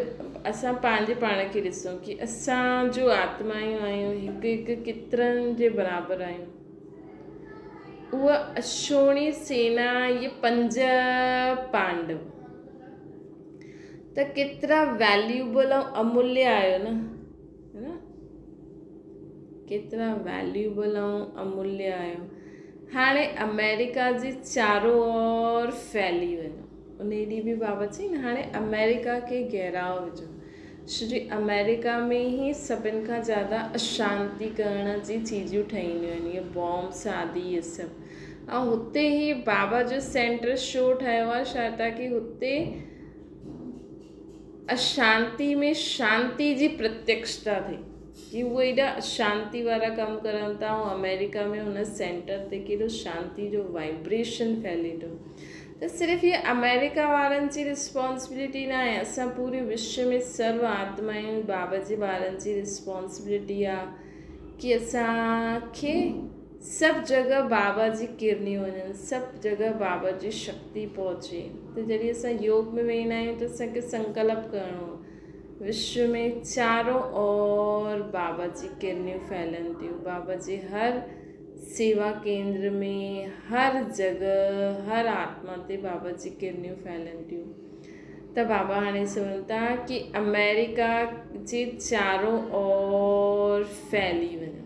S1: असां पंहिंजे पाण खे ॾिसूं कि असां जो आत्मायूं आहियूं, हिकु केतिरनि जे बराबरि आहियूं। उहा अशोणी सेना, ये 5 पांडव त केतिरा वैल्यूएबल ऐं अमूल्य आहियो न, है न। केतिरा वैल्यूएबल ऐं अमूल्य आहियो। हाणे अमेरिका जे चारों ओर फैली वञो। उन ॾींहुं बि बाबा चई न, हाणे अमेरिका खे गहराओ विझो, छो जी अमेरिका में ई सभिनि खां ज़्यादा अशांति करण जी चीज़ूं ठहींदियूं आहिनि, इहे बॉम्ब्स आदि इहे सभु। ऐं हुते ई बाबा जो सेंटर शो ठाहियो आहे छा, ताकि हुते अशांति में शांति जी प्रत्यक्षता थिए, कि उहे एॾा अशांति वारा कमु करनि था, ऐं अमेरिका में हुन सेंटर ते केॾो शांति जो वाइब्रेशन फैले थो। त सिर्फ़ु इहे अमेरिका वारनि जी रिस्पॉन्सिबिलिटी न आहे, असां पूरे विश्व में सर्व आत्मायूं बाबा जे ॿारनि जी रिस्पॉन्सिबिलिटी आहे कि असांखे सभु जॻह बाबा जी किरनियूं वञनि, सभु जॻह बाबा जी शक्ति पहुचे। त जॾहिं असां योग में वेंदा आहियूं त असांखे संकल्प करिणो आहे, विश्व में चारों ओर बाबा जी किरनियूं फैलनि थियूं, बाबा जे हर सेवा केंद्र में, हर जॻह, हर आत्मा ते बाबा जी किरनियूं फैलनि थियूं। त बाबा हाणे चवनि था कि अमेरिका जे चारों ओर फैली वञो,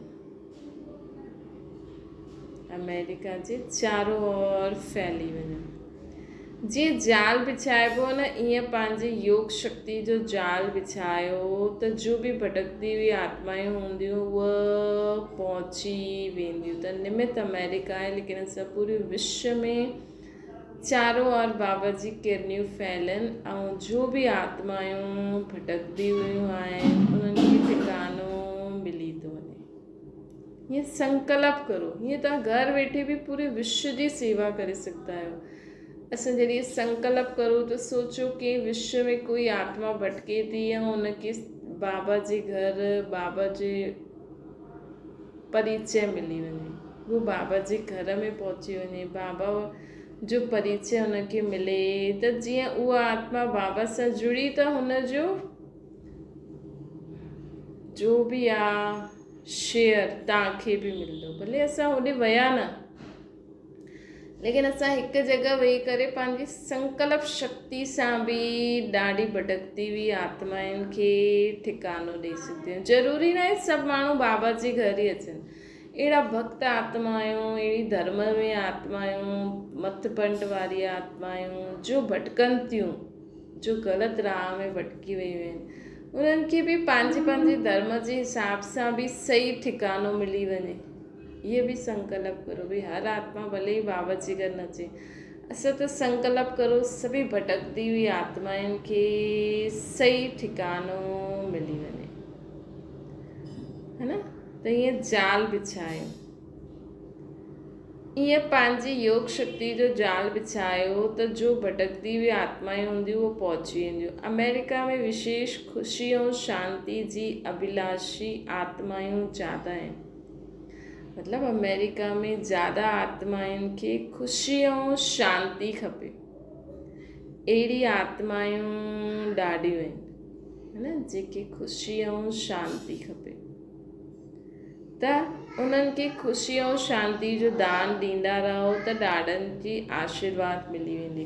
S1: अमेरिका जे चारों ओर फैली वञो। जीअं जाल बिछाइबो न, ईअं पंहिंजे योग शक्ति जो जाल बिछायो, त जो बि भटकती हुई आत्मायूं हूंदियूं उहे पहुची वेंदियूं। त निमित्त अमेरिका आहे, लेकिन असां पूरे विश्व में चारों ओर बाबा जी किरनियूं फैलनि, ऐं जो बि आत्मायूं भटकती हुयूं आहिनि उन्हनि खे ठिकानो मिली थो वञे। ये संकल्प करो, ये तव्हां घर वेठे भी पूरे विश्व की सेवा करे सकता आहियो। असां जॾहिं संकल्प करो तो सोचो कि विश्व में कोई आत्मा भटके थी या उनके बाबा जे घर बाबा जे परिचय मिली वञे, वो बाबा जे घर में पहुची वञे, बाबा जो परिचय उनखे मिले, त जीअं उहा आत्मा बाबा सां जुड़ी त हुनजो जो भी शेयर तव्हांखे भी मिलंदो। भले असां होॾे विया न, लेकिन असां हिकु जॻह वेही करे पंहिंजी संकल्प शक्ति सां भी ॾाढी भटकती हुई आत्माउनि खे ठिकानो ॾेई सघंदा आहियूं। ज़रूरी न आहे सभु माण्हू बाबा जे घर ई अचनि। अहिड़ा भक्त आत्मायूं, अहिड़ी धर्म में आत्मायूं, मथपंड वारी आत्मायूं जो भटकनि थियूं, जो ग़लति राह में भटकी वियूं आहिनि, उन्हनि खे भी पंहिंजे पंहिंजे धर्म जे हिसाब सां भी सही ठिकानो मिली वञे। ये भी संकल्प करो भाई हर आत्मा भले ही बाबा जे घर न अचे, असां तो संकल्प करो सभी भटकती हुई आत्माउनि खे सही ठिकानो मिली वञे, है न। त ईअं जाल बिछायो, ईअं पंहिंजी योग शक्ति जो जाल बिछायो त जो भटकती हुई आत्माएं हूंदियूं वो पहुची वेंदियूं। अमेरिका में विशेष खुशी और शांति जी अभिलाषी आत्मायूं ज़्यादा आहिनि। मतलब अमेरिका में ज़्यादा आत्माउनि खे खुशी और शांति खपे, अहिड़ी आत्मायूं ॾाढियूं आहिनि, है न, जेके खुशी और शांति खपे। त उन्हनि खे खुशी और शांति जो दान ॾींदा रहो त ॾाढनि जी आशीर्वाद मिली वेंदी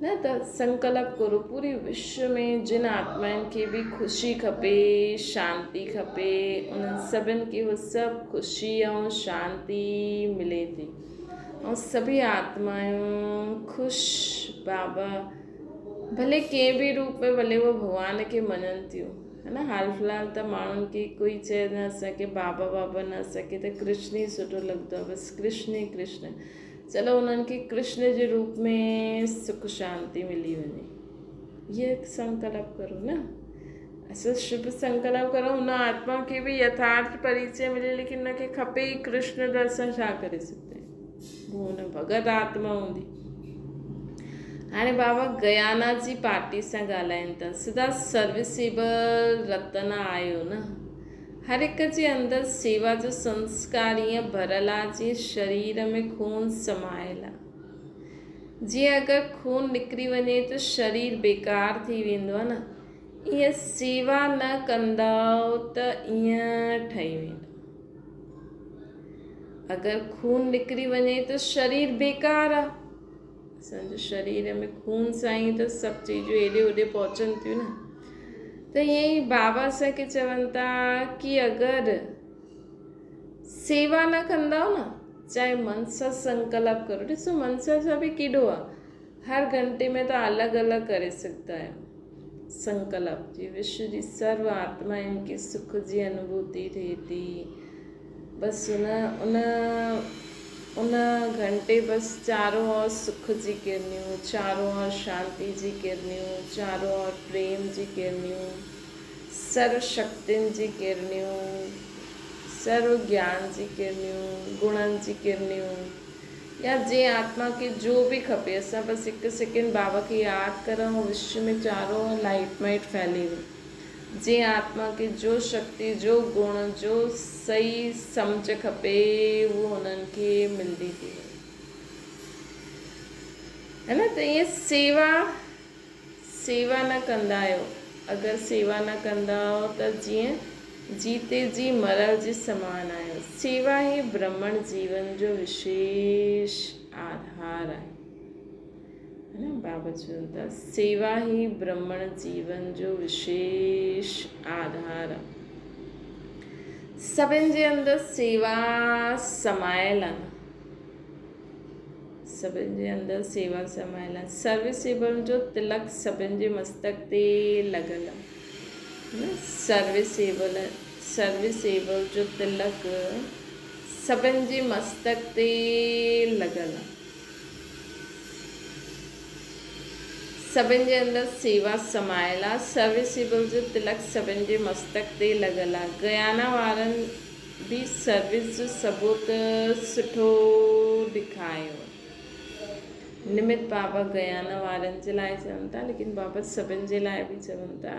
S1: न। त संकल्प करो पूरे विश्व में जिन आत्माउनि खे भी खुशी खपे, शांति खपे, उन्हनि सभिनि खे वो सभु खुशी और शांति मिले थी, और सभी आत्मायूं खुश बाबा भले कंहिं भी रूप में, भले वो भगवान के मञनि थियूं, है न। हाल फ़िलहाल त माण्हुनि खे कोई चए न असांखे बाबा बाबा न, असांखे त कृष्ण ई सुठो लॻंदो आहे, बसि कृष्ण ई कृष्ण। चलो उन्हनि खे कृष्ण जे रूप में सुख शांति मिली वञे। ये संकल्प करो न, असां शुभ संकल्प करो, उन आत्मा खे भी यथार्थ परिचय मिले, लेकिन उनखे खपे ई कृष्ण, त असां छा करे सघंदा आहियूं। वो उन भगत आत्मा हूंदी। हाणे बाबा गयाना जी पार्टी सां ॻाल्हाइनि था, सदा सर्विसेबल रतन आहियो न। हर हिक जे अंदरि सेवा जो संस्कार ईअं भरियल आहे जीअं शरीर में खून समायल आहे। जीअं अगरि खून निकिरी वञे त शरीर बेकार थी वेंदो आहे न, ईअं सेवा न कंदव त ईअं ठही वेंदो। अगरि खून निकिरी वञे त शरीर बेकार आहे। असांजे शरीर में खून सां ई त सभु चीजूं हेॾे होॾे पहुचनि थियूं न। त ईअं ई बाबा असांखे चवनि था कि अगरि सेवा न कंदव न, चाहे मन सां संकल्प करो, ॾिसो मन सां बि केॾो आहे, हर घंटे में त अलॻि अलॻि करे सघंदा आहियो संकल्प जी। विश्व जी सर्व आत्माउनि खे सुख जी अनुभूति थिए थी, बसि उन घंटे बस चारों ओर सुख जी किरनियूं, चारों ओर शांति जी किरनियूं, चारों ओर प्रेम जी किरनियूं, सर्व शक्तियुनि जी किरनियूं, सर्व ज्ञान जी किरनियूं, गुणनि जी किरनियूं, या जे आत्मा के जो भी खपे, असां बस हिकु सेकेंड बाबा खे यादि करूं, विश्व में चारों ओर लाइट माइट फैली हुई। जे आत्मा के जो शक्ति, जो गुण, जो सही सम्झ खपे, वो उन्हनि खे मिलंदी थी, है न। त ईअं सेवा न कंदा आहियो। अगरि सेवा न कंदा त जीअं जीते जी मरल जे समान आहियो। सेवा ही ब्राह्मण जीवन जो विशेष आधार आहे, है न। बाबा चवनि था सेवा ही ब्राह्मण जीवन जो विशेष आधार आहे। सभिनि जे अंदरि सेवा समायल आहे, सभिनि जे अंदरि सेवा समायल आहे। सर्विसेबल जो तिलक सभिनि जे मस्तक ते लॻल आहे, सर्विसेबल जो तिलक सभिनि जे मस्तक ते लॻल आहे। सभिनि जे अंदरि सेवा समायल आहे, सर्विसेबल जो तिलक सभिनि जे मस्तक ते लॻल आहे। गयाना वारनि भी सर्विस जो सबूत सुठो ॾेखारियो। निमित बाबा गयाना वारनि जे लाइ चवनि था, लेकिन बाबा सभिनि जे लाइ बि चवनि था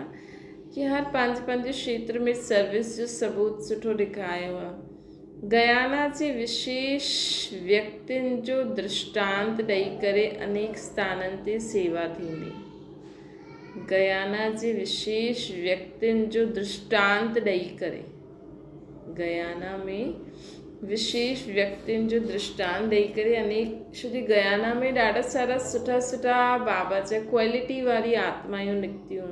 S1: कि हर पंहिंजे क्षेत्र में सर्विस जो सबूत सुठो ॾेखारियो आहे। गयाना जे विशेष व्यक्तियुनि जो दृष्टांत ॾेई करे अनेक स्थाननि ते सेवा थींदी। गयाना जे विशेष व्यक्तियुनि जो दृष्टांत ॾेई करे, गयाना में विशेष व्यक्तियुनि जो दृष्टांत ॾेई करे अनेक, छो कि गयाना में ॾाढा सारा सुठा बाबा जा क्वालिटी वारी आत्मायूं निकितियूं,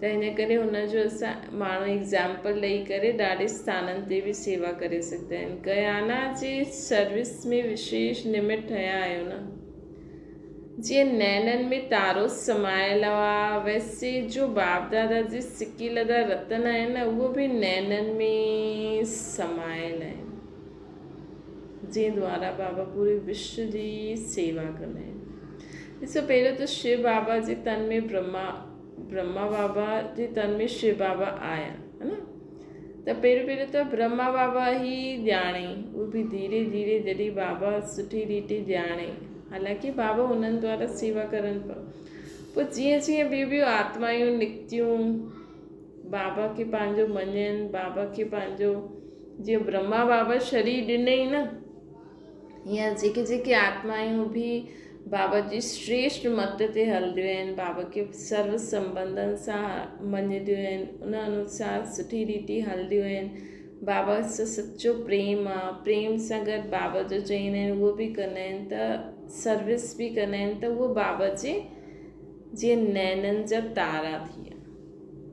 S1: त हिन करे हुनजो असां माण्हू एग्ज़ाम्पल ॾेई करे ॾाढे स्थाननि ते बि सेवा करे सघंदा आहिनि। गयाना जे सर्विस में विशेष निमित ठहिया आहियो न। जीअं नैननि में तारो समायल आहे, वैसे जो बाप दादा जी सिकी लदा रतन आहिनि न, उहो बि नैननि में समायल आहिनि, जंहिं द्वारा बाबा पूरे विश्व जी सेवा कंदा आहिनि। ॾिसो, पहिरियों त शिव बाबा जे तन में ब्रह्मा बाबा जे तन में शिव बाबा आया, है न। त पहिरियों त ब्रह्मा बाबा ई ॼाणे, उहो बि धीरे धीरे जॾहिं बाबा सुठी रीति ॼाणे, हालांकि बाबा उन्हनि द्वारा सेवा करनि पिया। पोइ जीअं जीअं ॿियूं आत्मायूं निकितियूं, बाबा खे पंहिंजो मञनि, बाबा खे पंहिंजो, जीअं ब्रह्मा बाबा शरीर ॾिनई न, हीअं जेके आत्मायूं बि बाबा जी श्रेष्ठ मत ते हलंदियूं आहिनि, बाबा खे सर्व संबंधनि सां मञंदियूं आहिनि, उन अनुसार सुठी रीति हलंदियूं आहिनि। बाबा सां सचो प्रेम आहे, प्रेम सां गॾु बाबा जो चईंदा आहिनि उहो बि कंदा आहिनि, त सर्विस बि कंदा आहिनि, त उहो बाबा जे जीअं नैननि जा तारा थी विया।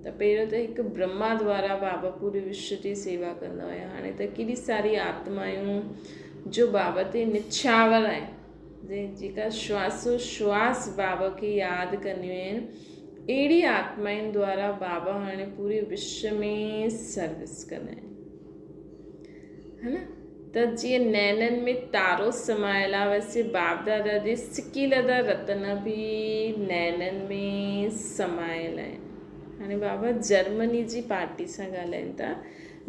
S1: त पहिरियों त हिकु ब्रह्मा द्वारा बाबा पूरे विश्व जी सेवा कंदा हुया, हाणे त केॾी सारी आत्मायूं जो बाबा ते निछावर आहिनि, जेका श्वासो श्वास बाबा खे यादि कंदियूं आहिनि, अहिड़ी आत्माउनि द्वारा बाबा हाणे पूरे विश्व में सर्विस कंदा आहिनि, है न। त जीअं नैननि में तारो समायल आहे, वैसे बाप दादा जे सिकी लदा रतन बि नैननि में समायल आहिनि। हाणे बाबा जर्मनी जी पार्टी सां ॻाल्हाइनि था।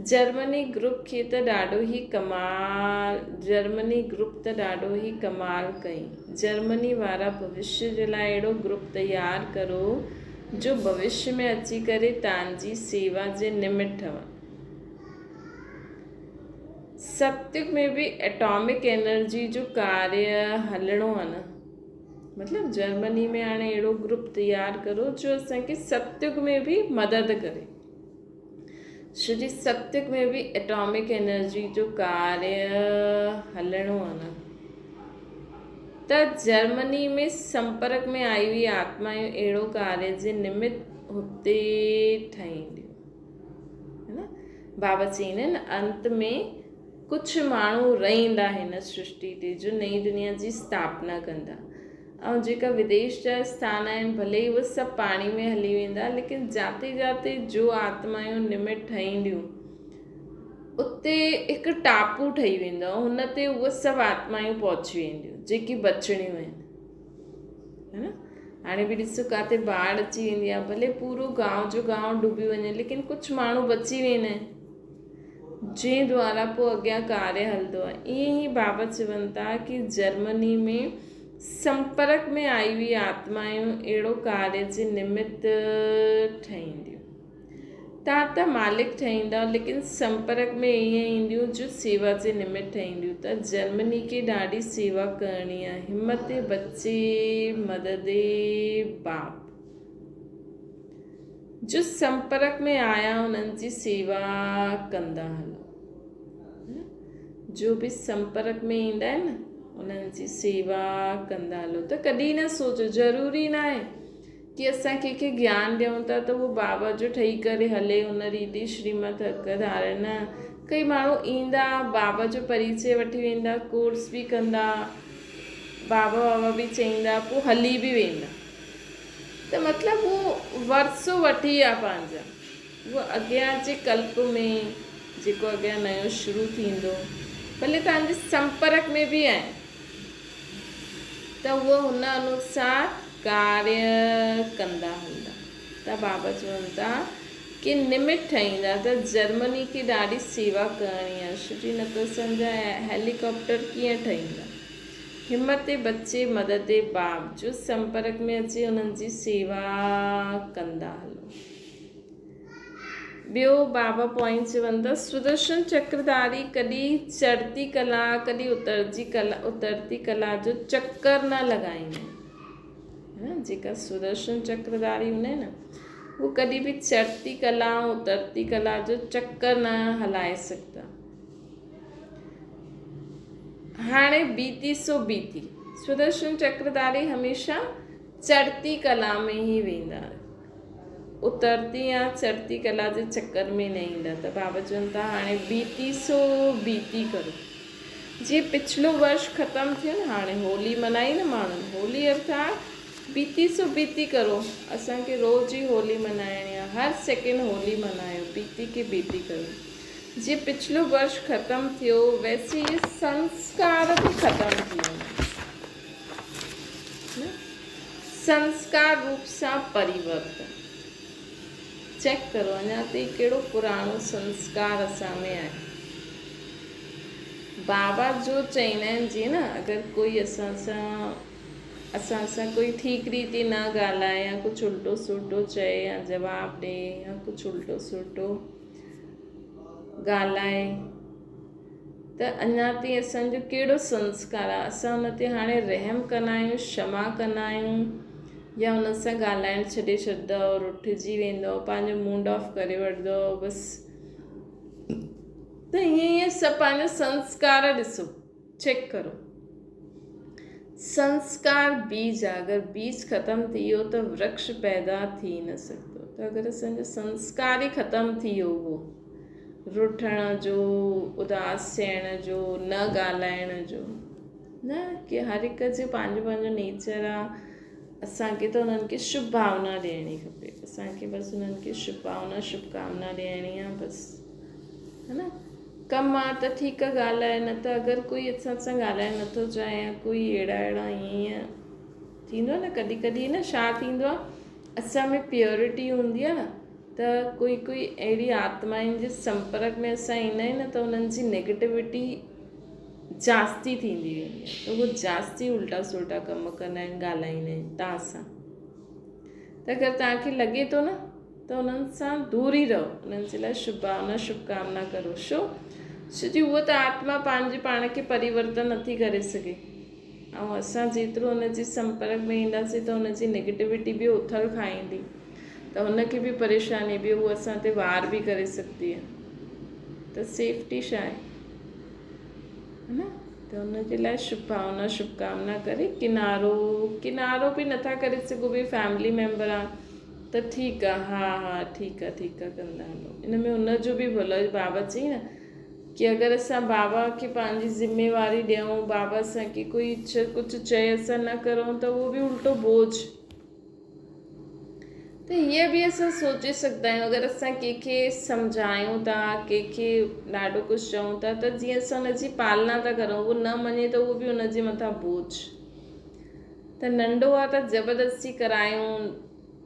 S1: जर्मनी ग्रुप खे त ॾाढो ई कमाल, जर्मनी ग्रुप त ॾाढो ई कमाल कई। जर्मनी वारा भविष्य जे लाइ अहिड़ो ग्रुप तयारु करो जो भविष्य में अची करे तव्हांजी सेवा जे निमित ठहनि। सत्युग में भी एटॉमिक एनर्जी जो कार्य हलणो आहे न, मतलब जर्मनी में हाणे अहिड़ो ग्रुप तैयार करो जो असांखे सत्युग में भी मदद करे। छो जी सत्युग में भी एटॉमिक एनर्जी जो कार्य हलणो आहे न, त जर्मनी में संपर्क में आई हुई आत्मायूं अहिड़ो कार्य जे निमित्त हुते ठाहींदियूं, है न। बाबा चईंदा आहिनि अंत में कुझु माण्हू रहंदा हिन सृष्टि ते जो नई दुनिया जी स्थापना कंदा, ऐं जेका विदेश जा स्थान आहिनि भले ई उहे सभु पाणी में हली वेंदा, लेकिन जाते जाते जो आत्मायूं निमित ठाहींदियूं उते हिकु टापू ठही वेंदो, हुन ते उहे सभु आत्मायूं पहुची वेंदियूं जेकी बचणियूं आहिनि, है न। हाणे बि ॾिसो किथे बाढ़ अची वेंदी आहे, भले पूरो गांव जो गांव डुबी वञे, लेकिन कुझु माण्हू बची वेंदा आहिनि जंहिं द्वारा पोइ अॻियां कार्य हलंदो आहे। ईअं ई बाबा चवनि था कि जर्मनी में संपर्क में आई हुई आत्मायूं अहिड़ो कार्य जे निमित्त ठहींदियूं। तव्हां त मालिक ठहींदा, लेकिन संपर्क में ईअं ईंदियूं जो सेवा जे निमित्त ठहींदियूं। त जर्मनी खे ॾाढी सेवा करणी आहे। हिमत बच्चे मददे बाप, जो संपर्क में आया उन्हनि जी सेवा कंदा हलो। जो भी संपर्क में ईंदा आहिनि न उन्हनि जी सेवा कंदा हलो। त कॾहिं न सोचो, ज़रूरी न आहे कि असां कंहिंखे ज्ञान ॾियूं था त उहो बाबा जो ठही करे हले उन रीति श्रीमत हक़दार न। कई माण्हू ईंदा, बाबा जो परिचय वठी वेंदा, कोर्स बि कंदा, बाबा बि चईंदा, पोइ हली बि वेंदा। त मतिलबु उहो वर्सो वठी आहे पंहिंजा, उहो अॻियां जे कल्प में जेको अॻियां नयो शुरू थींदो, भले तव्हांजे संपर्क में बि आहे त उहो हुन अनुसार कार्य कंदा हलंदा। त बाबा चवनि था कि निमित ठाहींदा त जर्मनी खे ॾाढी सेवा करणी आहे, श्रीनगर असांजा हेलीकॉप्टर कीअं ठाहींदा, हिम्मत बचे मदद बाप जो संपर्क में अची उन्हनि जी सेवा कंदा हलो। ॿियो बाबा पॉइंट चवनि था, सुदर्शन चक्रधारी कॾहिं चढ़ती कला कॾहिं उतरती कला जो चक्कर न लॻाईंदा आहिनि। जेका सुदर्शन चक्रधारी हूंदा आहिनि न, वो कॾहिं बि चढ़ती कला उतरती कला जो चक्कर न हलाए सघंदा। हाणे बीती सो बीती, सुदर्शन चक्रधारी हमेशह चढ़ती कला में ही वेंदा, उतरती या चढ़ती कला जे चक्कर में न ईंदा। त बाबा चवनि था हाणे बीती सो बीती करो। जीअं पिछलो वर्ष ख़तमु थियो न, हाणे होली मनाई न माण्हुनि, होली अर्थात बीती सो बीती करो। असांखे रोज़ ई होली मनाइणी आहे, हर सेकेंड होली मनायो, बीती के बीती करो। जीअं पिछलो वर्ष ख़तमु थियो वैसे ये संस्कार भी ख़तमु थी वेंदा, संस्कार रूप सां परिवर्तन। चेक करो अञा ताईं कहिड़ो पुराणो संस्कार असां में आहे। बाबा जो चवंदा आहिनि जीअं न, अगरि कोई असां सां कोई ठीक रीति न ॻाल्हाए या कुझु उल्टो सुल्टो चए या जवाबु ॾे या कुझु उल्टो सुल्टो ॻाल्हाए, त अञा ताईं असांजो कहिड़ो संस्कार आहे। असां हुन ते हाणे रहम कंदा आहियूं, क्षमा कंदा आहियूं, या हुन सां ॻाल्हाइणु छॾे छॾंदो, रुठिजी वेंदो, पंहिंजो मूड ऑफ करे वठंदो बसि। त ईअं सभु पंहिंजा संस्कार ॾिसो, चेक करो। संस्कार बीज आहे, अगरि बीज ख़तमु थी वियो त वृक्ष पैदा थी न सघंदो। त अगरि असांजो संस्कार ई ख़तमु थी वियो, उहो रुठण जो, उदास थियण जो, न ॻाल्हाइण जो, न कि हर हिक जो पंहिंजो पंहिंजो नेचर आहे। असांखे त उन्हनि खे शुभ भावना ॾियणी खपे, असांखे बसि उन्हनि खे शुभ भावना शुभकामना ॾियणी आहे बसि, है न। कमु आहे त ठीकु आहे ॻाल्हाए, न त अगरि कोई असां सां ॻाल्हाइणु नथो चाहे या कोई अहिड़ा ईअं थींदो आहे न, कॾहिं कॾहिं न छा थींदो आहे, असां में प्योरिटी हूंदी आहे न, त कोई अहिड़ी आत्माउनि जे संपर्क में असां ईंदा आहियूं न, त उन्हनि जी नेगेटिविटी जास्ती थींदी वेंदी आहे, त उहो जास्ती उल्टा सुल्टा कमु कंदा आहिनि, ॻाल्हाईंदा आहिनि तव्हां सां। त अगरि तव्हांखे लॻे थो न, त उन्हनि सां दूर ई रहो, उन्हनि जे लाइ शुभ भावना शुभकामना करो। छो जी उहा त आत्मा पंहिंजे पाण खे परिवर्तन नथी करे सघे, ऐं असां जेतिरो हुनजे संपर्क में ईंदासीं त हुनजी नेगेटिविटी बि उथल खाईंदी, त हुनखे बि परेशानी बि, उहा असां ते वार बि करे सघंदी आहे। त सेफ्टी छा आहे, है न। त हुनजे लाइ शुभ भावना शुभकामना करे किनारो बि नथा करे सघो, भई फैमिली मेंबर आहे त ठीकु आहे, हा ठीकु आहे कंदा हलो, इन में हुनजो बि भलो। बाबा चई न कि अगरि असां बाबा खे पंहिंजी ज़िम्मेवारी ॾियूं, बाबा असांखे कोई कुझु चए असां न करूं त उहो बि उल्टो बोझ। त हीअ बि असां सोचे सघंदा आहियूं, अगरि असां कंहिंखे सम्झायूं था, कंहिंखे ॾाढो कुझु चऊं था, त जीअं असां हुनजी पालना था करूं, उहो न मञे त उहो बि हुनजे मथां बोझ। त नंढो आहे त ज़बरदस्ती करायूं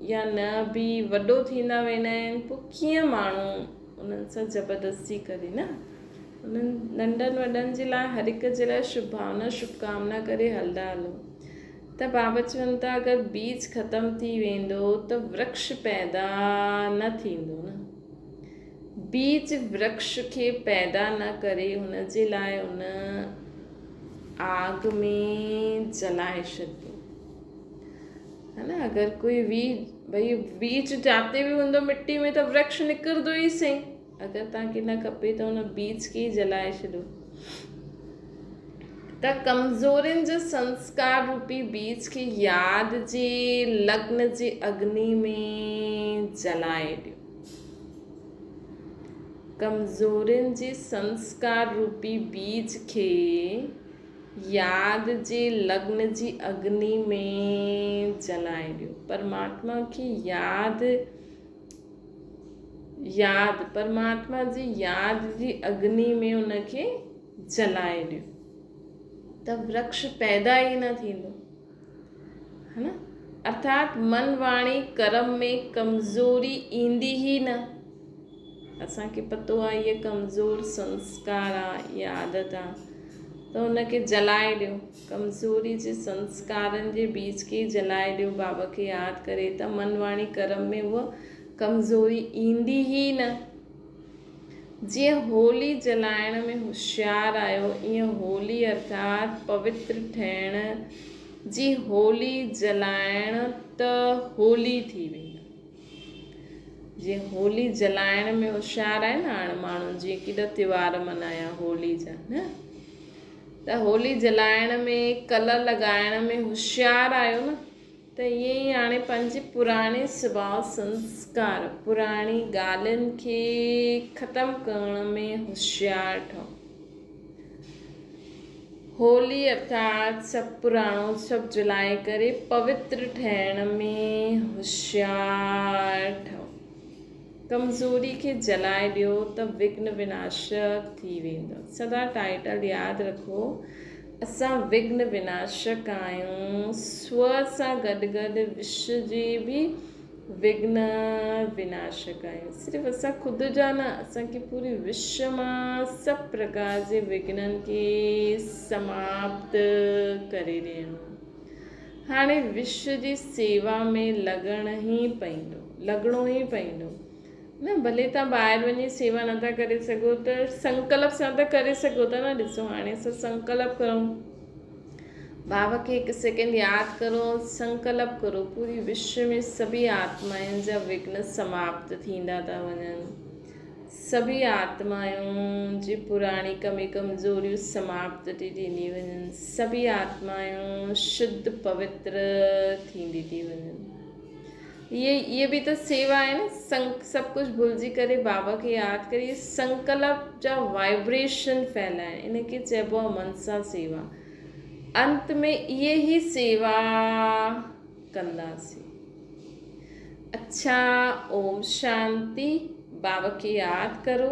S1: या न बि, वॾो थींदा वेंदा आहिनि, पोइ कीअं माण्हू उन्हनि सां ज़बरदस्ती करे न। उन्हनि नंढनि वॾनि जे लाइ हर हिक जे लाइ शुभ भावना शुभकामना करे हलंदा हलो। त बाबा चवनि था अगरि बीज ख़तमु थी वेंदो त वृक्ष पैदा न थींदो न। बीज वृक्ष खे पैदा न करे हुन जे लाइ हुन आग में जलाए छॾियो, है न। अगरि कोई बीज जाते बि हूंदो मिट्टी में त वृक्ष निकिरंदो ई सही। अगरि तव्हांखे न खपे त हुन बीज खे ई जलाए छॾियो। त कमज़ोरियुनि जे संस्कार रूपी बीज खे यादि जे लग्न जे अग्नि में जलाए ॾियो। कमज़ोरियुनि जे संस्कार रूपी बीज खे यादि जे लग्न जी अग्नि में जलाए ॾियो। परमात्मा खे परमात्मा जी यादि जी अग्नि में उनखे जलाए ॾियो, त वृक्ष पैदा ई न थींदो, है न। अर्थात मन वाणी कर्म में कमज़ोरी ईंदी ई न, असांखे पतो आहे इहे कमज़ोर संस्कार आहे, इहा आदत आहे, त हुनखे जलाए ॾियो। कमज़ोरी जे संस्कारनि जे बीज खे जलाए ॾियो बाबा खे यादि करे, त मन वाणी कर्म में उहा कमज़ोरी ईंदी ई न। जीअं होली जलाइण में होशियारु आहियो, ईअं होली अर्थात पवित्र ठहिण जी होली जलाइण त होली थी वेंदी। जीअं होली जलाइण में होशियारु आहे न हाणे माण्हू, जीअं केॾा त्योहार मल्हाया होली जा न, त होली जलाइण में कलर लॻाइण में होशियारु आहियो न, त ईअं ई हाणे पंहिंजे पुराणे स्वभाव संस्कार पुराणी ॻाल्हियुनि खे ख़तमु करण में होशियारु ठहो। होली अर्थात सभु पुराणो सभु जलाए करे पवित्र ठहिण में होशियारु ठहो। कमज़ोरी खे जलाए ॾियो त विघ्न विनाशक थी वेंदो। सदा टाइटल यादि रखो, असां विघ्न विनाशक आहियूं, स्व सां गॾु गॾु विश्व जे बि विघ्न विनाशक आहियूं। सिर्फ़ु असां ख़ुदि जा न, असांखे पूरे विश्व मां सभु प्रकार जे विघ्ननि खे समाप्त करे ॾियणो। हाणे विश्व जी सेवा में लॻणो ई पवंदो न। भले तव्हां ॿाहिरि वञी सेवा नथा करे सघो त संकल्प सां त करे सघो था न। ॾिसो हाणे असां संकल्प करूं, बाबा खे हिकु सेकेंड यादि करो, संकल्प करो, पूरी विश्व में सभी आत्माउनि जा विघ्न समाप्त थींदा था वञनि। सभी आत्माउनि जी पुराणी कमी कमज़ोरियूं समाप्त थी थींदी वञनि। सभी आत्माऊं शुद्ध पवित्र थींदी थी वञनि। ये भी तो सेवा है न। सब कुछ भुलिजी करे बाबा खे यादि करे संकल्प जा वाइब्रेशन फैलाइण, इनखे चइबो आहे मनसा सेवा। अंत में ये ही सेवा कंदासीं। अच्छा, ओम शांति। बाबा खे यादि करो।